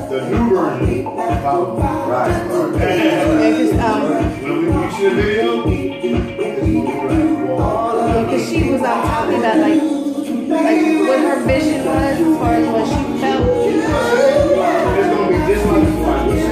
The new version. Right. When we see the video, because she was talking about like what her vision was as far as what she felt. it's gonna be just like the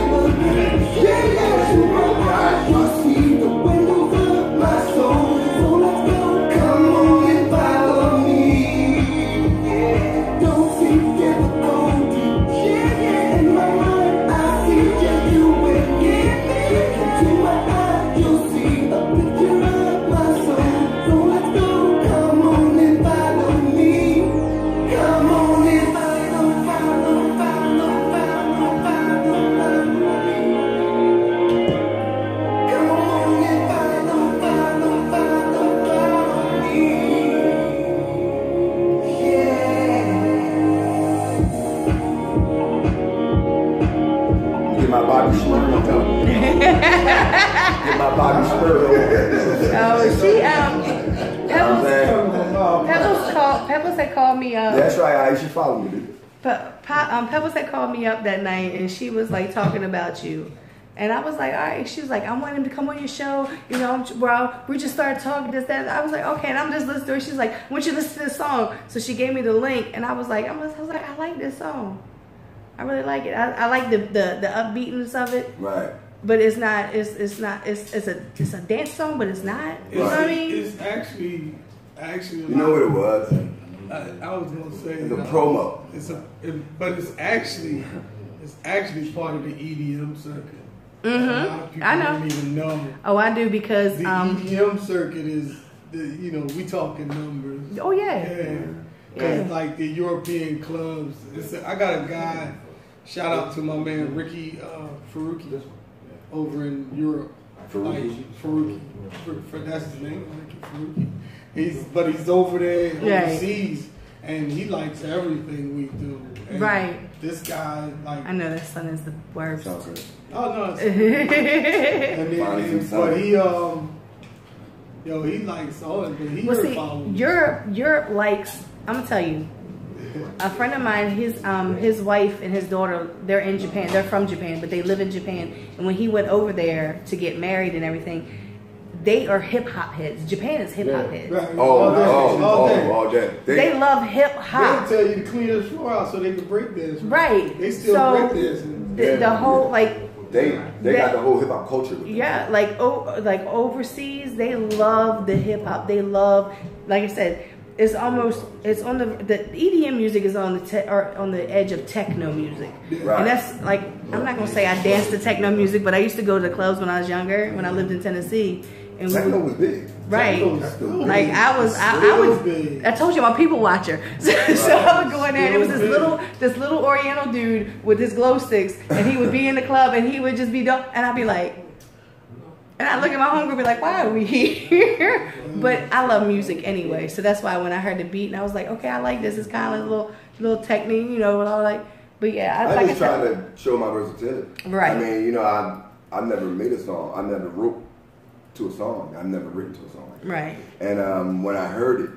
Pebbles had called me up. That's right, you should follow me. Pebbles had called me up that night, and she was like talking about you. And I was like, all right. She was like, I want him to come on your show. You know, well, we just started talking this, that. I was like, okay. And I'm just listening to her. She's like, I want you to listen to this song. So she gave me the link, and I was like, I like this song. I really like it. I like the upbeatness of it. Right. But it's not. It's a dance song, but it's not. You know what I mean? It's actually. You know what it was? I was gonna say it's a promo. But it's actually part of the EDM circuit. Mm-hmm. A lot of people I know. don't even know. Oh, I do because the EDM circuit is we talking numbers. Oh yeah. Because like the European clubs, I got a guy. Shout out to my man Ricky Faruqi over in Europe. Faruqi. That's his name, Ricky Faruqi. He's over there overseas, and he likes everything we do. And right. This guy, like, I know that son is the worst. Oh no. But he likes all of it. He Europe likes. I'm gonna tell you. A friend of mine, his wife and his daughter, they're in Japan. They're from Japan, but they live in Japan. And when he went over there to get married and everything, they are hip hop heads. Japan is hip hop heads. Right. All day. They love hip hop. They tell you to clean the floor out so they can break dance. Right. They still break dance. The whole like. They got the whole hip hop culture with them. Yeah, like overseas, they love the hip hop. They love, like I said, it's on the EDM music is on the edge of techno music. Right. And that's like, I'm not gonna say I danced to techno music, but I used to go to the clubs when I was younger, when I lived in Tennessee. And techno was big. Right. Like I told you I'm a people watcher. So I would go in there and it was this little Oriental dude with his glow sticks, and he would be in the club and he would just be dope, and I'd be like, and I look at my homegirl and be like, why are we here? But I love music anyway, so that's why when I heard the beat and I was like, okay, I like this. It's kind of like a little technique, and I was like, but yeah, I just trying to show my versatility. Right. I mean, I never made a song. I never wrote to a song. I've never written to a song. Right. And when I heard it,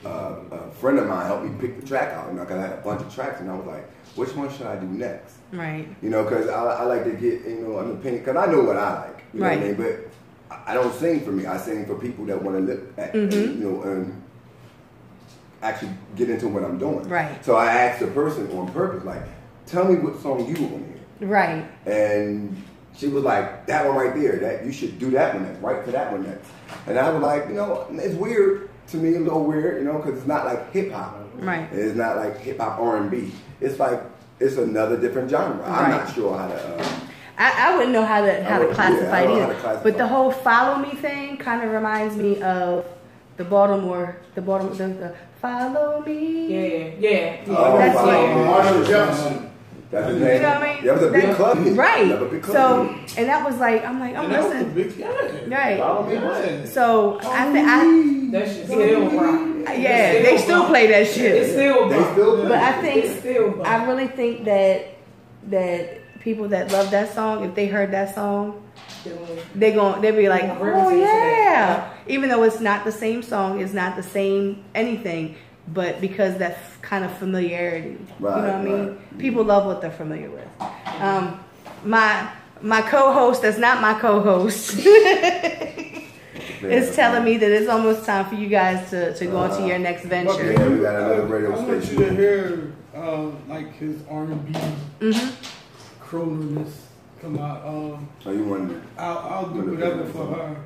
a friend of mine helped me pick the track out. Because I had a bunch of tracks, and I was like, which one should I do next? Right. Because I like to get an opinion, because I know what I like. You know what I mean? But I don't sing for me. I sing for people that want to look at and actually get into what I'm doing. Right. So I asked the person on purpose, like, tell me what song you want to hear. Right. And she was like, that one right there, that you should do that one next, right to that one next. And I was like, it's weird to me, a little weird, because it's not like hip hop. Right. It's not like hip hop R&B. It's like, it's another different genre. Right. I'm not sure how to. I wouldn't know how to classify it either. But the whole follow me thing kind of reminds me of the Baltimore, the follow me. Yeah. Oh, that's Arnold Jefferson. That's his You name. know what I mean? That was a big club. Right. That was a big club. So, and that was like, I'm like, I'm And that was a listening. big yeah. Right. Yeah. So I think That shit still rock. yeah, they still play that It's shit. still They rock. still play. But I It's think still rock. I really think that people that love that song, if they heard that song, they'll be like, oh yeah. Even though it's not the same song, it's not the same anything, but because that kind of familiarity, Right, you know what I mean? right. People love what they're familiar with. My co-host, that's not my co-host, is telling me that it's almost time for you guys to go into your next venture. Yeah, we got another radio I want station. you to hear like his R&B Mm-hmm. cronerness come out. Oh, you want to? I'll do whatever for her.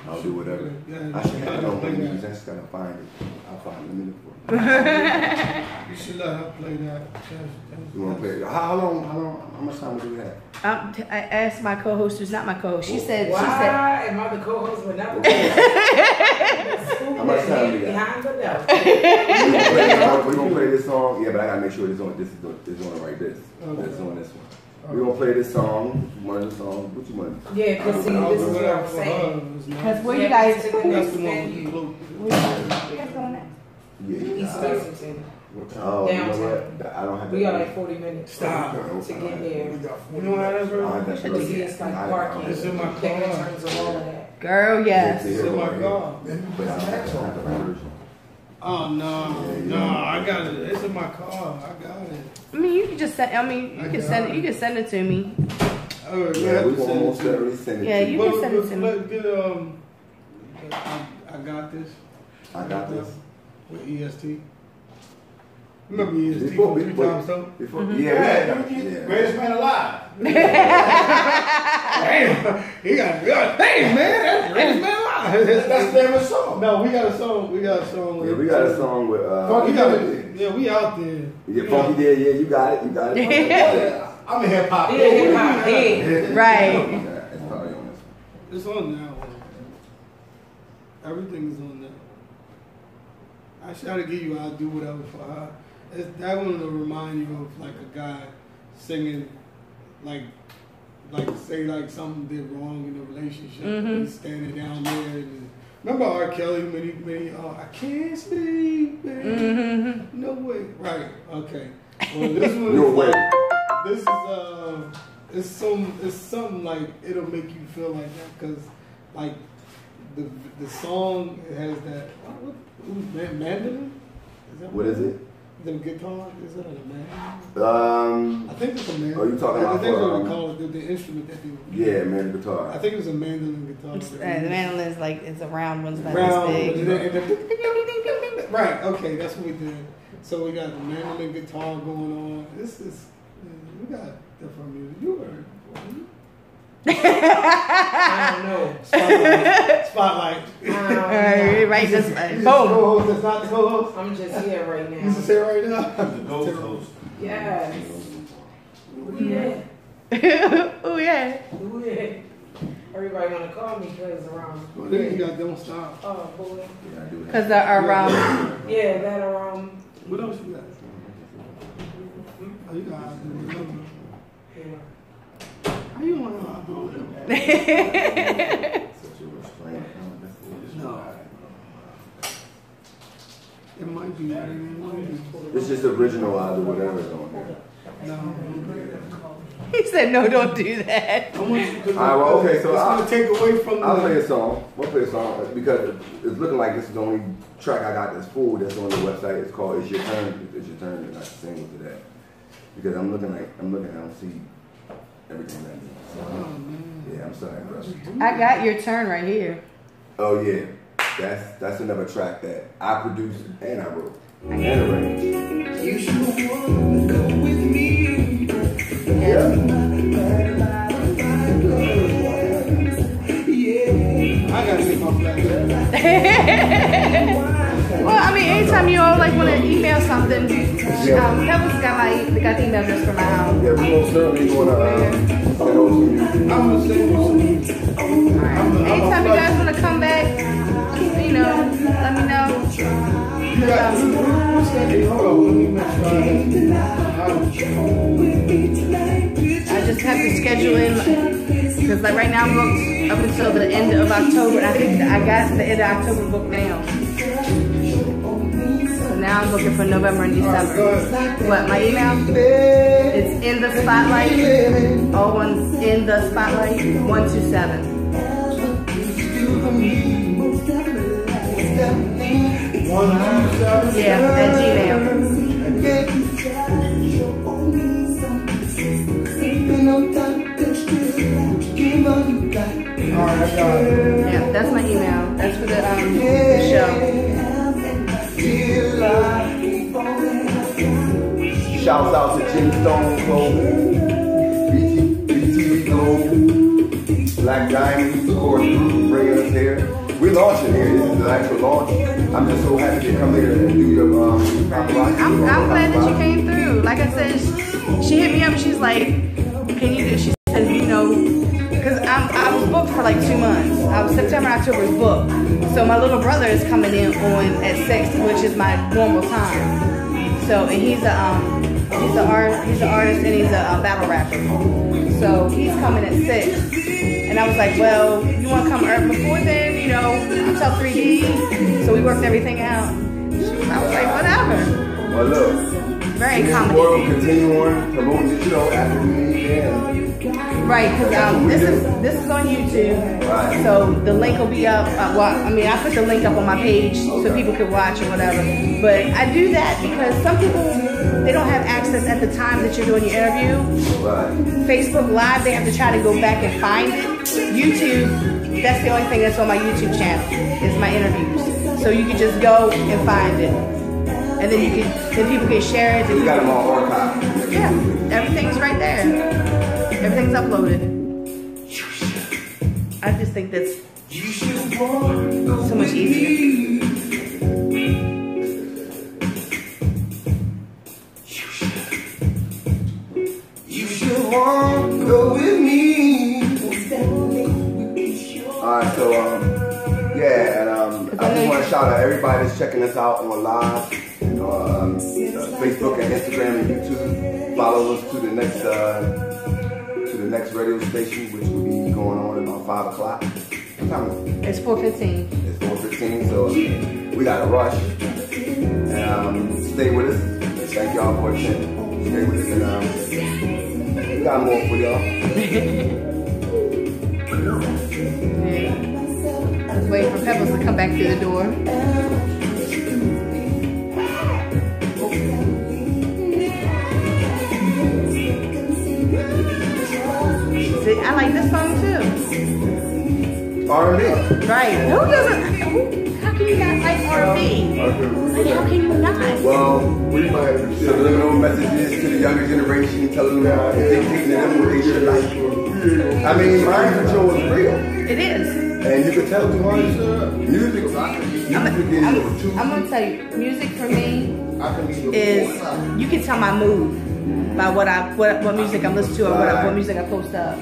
I'll do whatever. Yeah, I should have play music. I that. just gotta find it. I'll find it in a minute for you. You should let her play that. You want to play it? How much time do we have? I asked my co-host, who's not my co-host. She said, Why am I the co-host but not the co-host? How much time we got? Behind the belt. We're gonna play this song. Yeah, but I gotta make sure it's on. This is on right this. It's on this one. We're gonna play this song. One of the songs. What you want? Yeah, because see, this is what I'm saying. because where you guys, To the next venue. Yeah. East Lexington. Oh, you know Downtown. what? I don't have. We got like 40 minutes Stop. to get there. You know how that I don't have version? that Because it's like parking. It's in my That car. turns and all of that. girl, yes. It's in my car. But I don't have the version. Oh no, I got it. It's in my car. I got it. I mean, you can just send. I mean, you can send it. You can send it to me. All right, Yeah, we will almost certainly send it Yeah, to you you. can send it to me. Let's get I got this. I got this. With EST. Remember EST Before- from 3 times so? Before, Mm-hmm. yeah. Greatest man alive. Damn, he got damn man, that's the greatest man alive. That's the name of the song. No, we got a song. We got a song. Yeah, we got a song with We got it. Yeah, we out there. Yeah, Funky Dead, yeah, you got it. I'm a hip hop. Yeah, hip hop head. Right. It's probably on this It's on now. Everything is on there. I try to give you I'll do whatever for her. That one will remind you of like a guy singing like say like something did wrong in the relationship. Mm-hmm. He's standing down there and remember R. Kelly many I can't sleep, baby. Mm-hmm. No way. Right, okay. Well this one No is way. like, this is it's something like it'll make you feel like that because like the song has that mandolin? What is it? Is it a guitar? Is it a mandolin? I think it's a mandolin. Are you talking about I think for, what we call it, the instrument that they Yeah, man, guitar. I think it was a mandolin guitar. The mandolin is like it's a round one's not Round, this big. right, okay, that's what we did. So we got the mandolin guitar going on. This is, we got different music. You heard it before. I don't know. Spotlight. Alright, right this way. He's Boom. the co-host, that's not the co-host. I'm just here right He's the now. say right now. The Gold Coast. Yes. Yeah. Oh yeah. Ooh, yeah. Everybody want to call me because around. Well, then you got Don't Stop. Oh, boy. Yeah, I do Because around. Yeah, that around. What else you got? Oh, you got Yeah. How you want to do it? Such a restraint. No. It might be. It's just original out of whatever is on here. No. He said, no, don't do that. I want you to. All right, well, okay, so it's I'll- gonna take away from I'll play the. a song. We'll play a song because it's looking like this is the only track I got that's full that's on the website. It's called "It's Your Turn." It's your turn, and I single to that because I'm looking. I don't see everything that needs. Oh, man. Yeah, I'm sorry, bro. I got your turn right here. Oh yeah, that's another track that I produced and I wrote and arranged. You should wanna go with me. Yeah. I gotta get my flag. Well, I mean, anytime you all like want to email something, Kevin's got the email address for my house. Yeah, we most certainly want to send those to you. I'm gonna say Anytime you guys want to come back, you know, let me know. what's that? Hold on, let me make sure. to schedule in, because like right now I'm booked up until the end of October, and I think I got the end of October booked now. So now I'm looking for November and December. What, my email? It's in the spotlight, all one in the spotlight, 127. Yeah, at Gmail. Yeah, that's my email. That's for the show. Shouts out to Jim Stone Clothing, BTV Gold, Black Diamond, of course, bringing us here. We're launching here. This is the actual launch. I'm just so happy to come here and do your paparazzi. I'm glad that you came through. Like I said, she hit me up. She's like, "Can you do?" She said, "You know, because I was booked for like 2 months. I was September, October was booked. So my little brother is coming in on at 6, which is my normal time. So and he's an artist and he's a battle rapper. So he's coming at 6." And I was like, well, you want to come before then, you know, until 3D. So we worked everything out. I was like, whatever. Well, look. Very We'll accommodating. continue on promoting the show after we meet again. Right, because this is on YouTube. Right. So the link will be up. Well, I mean, I put the link up on my page so people can watch or whatever. But I do that because some people, they don't have access at the time that you're doing your interview. Right. Facebook Live, they have to try to go back and find it. YouTube, that's the only thing that's on my YouTube channel, is my interviews. So you can just go and find it. And then people can share it. You got them all archived. Yeah, everything's right there. Everything's uploaded. I just think that's so much easier. You should want to go with me. Alright, so yeah, and I just want to shout out everybody that's checking us out on live, Facebook and Instagram and YouTube. Follow us to the next radio station, which will be going on at about 5 o'clock. What time is it? It's 4:15. It's 4:15, so we got to rush. And stay with us. Thank y'all for attention. Stay with us, and we got more for y'all. Yeah. I was waiting for Pebbles to come back through the door. See, I like this song too. R&B. Right. Who doesn't? How can you not like R&B? Like, how can you not? Well, subliminal messages to the younger generation, telling them dictating them what they should like. I mean, mind control is real. It is. And you can tell through music. I'm gonna tell you, music for me is, you can tell my mood by what music I'm listening to or what music I post up.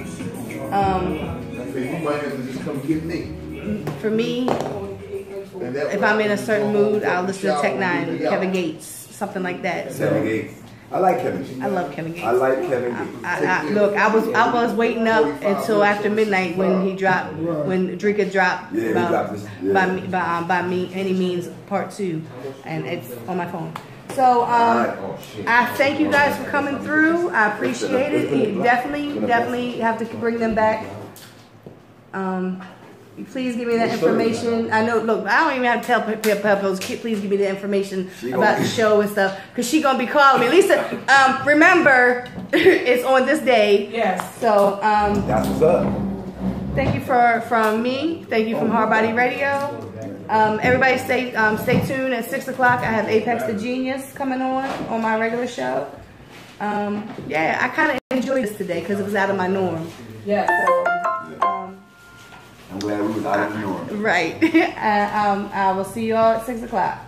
For me, if I'm in a certain mood, I'll listen to Tech Nine, Kevin Gates, something like that. So, Kevin Gates. I like Kevin Gates. I love Kevin Gates. I like Kevin Gates. Look, I was waiting up until after midnight when he dropped, when Drika dropped, by me any means part 2, and it's on my phone. So I thank you guys for coming through. I appreciate it. You definitely have to bring them back. Please give me that information. I know, look, I don't even have to tell Pebbles, please give me the information about the show and stuff, because she's going to be calling me. Lisa, remember, it's on this day. Yes. So, that's what's up. Thank you from me. Thank you from Hard Body Radio. Everybody stay tuned at 6 o'clock. I have Apex the Genius coming on my regular show. Yeah, I kind of enjoyed this today because it was out of my norm. Yeah. So, I'm glad we was out of the norm. right. I will see you all at 6 o'clock.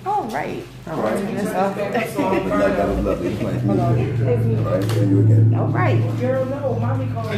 All right. All right. That's all. That was lovely. Nice meeting you. All right, see you again. All right. Girl, no, mommy called.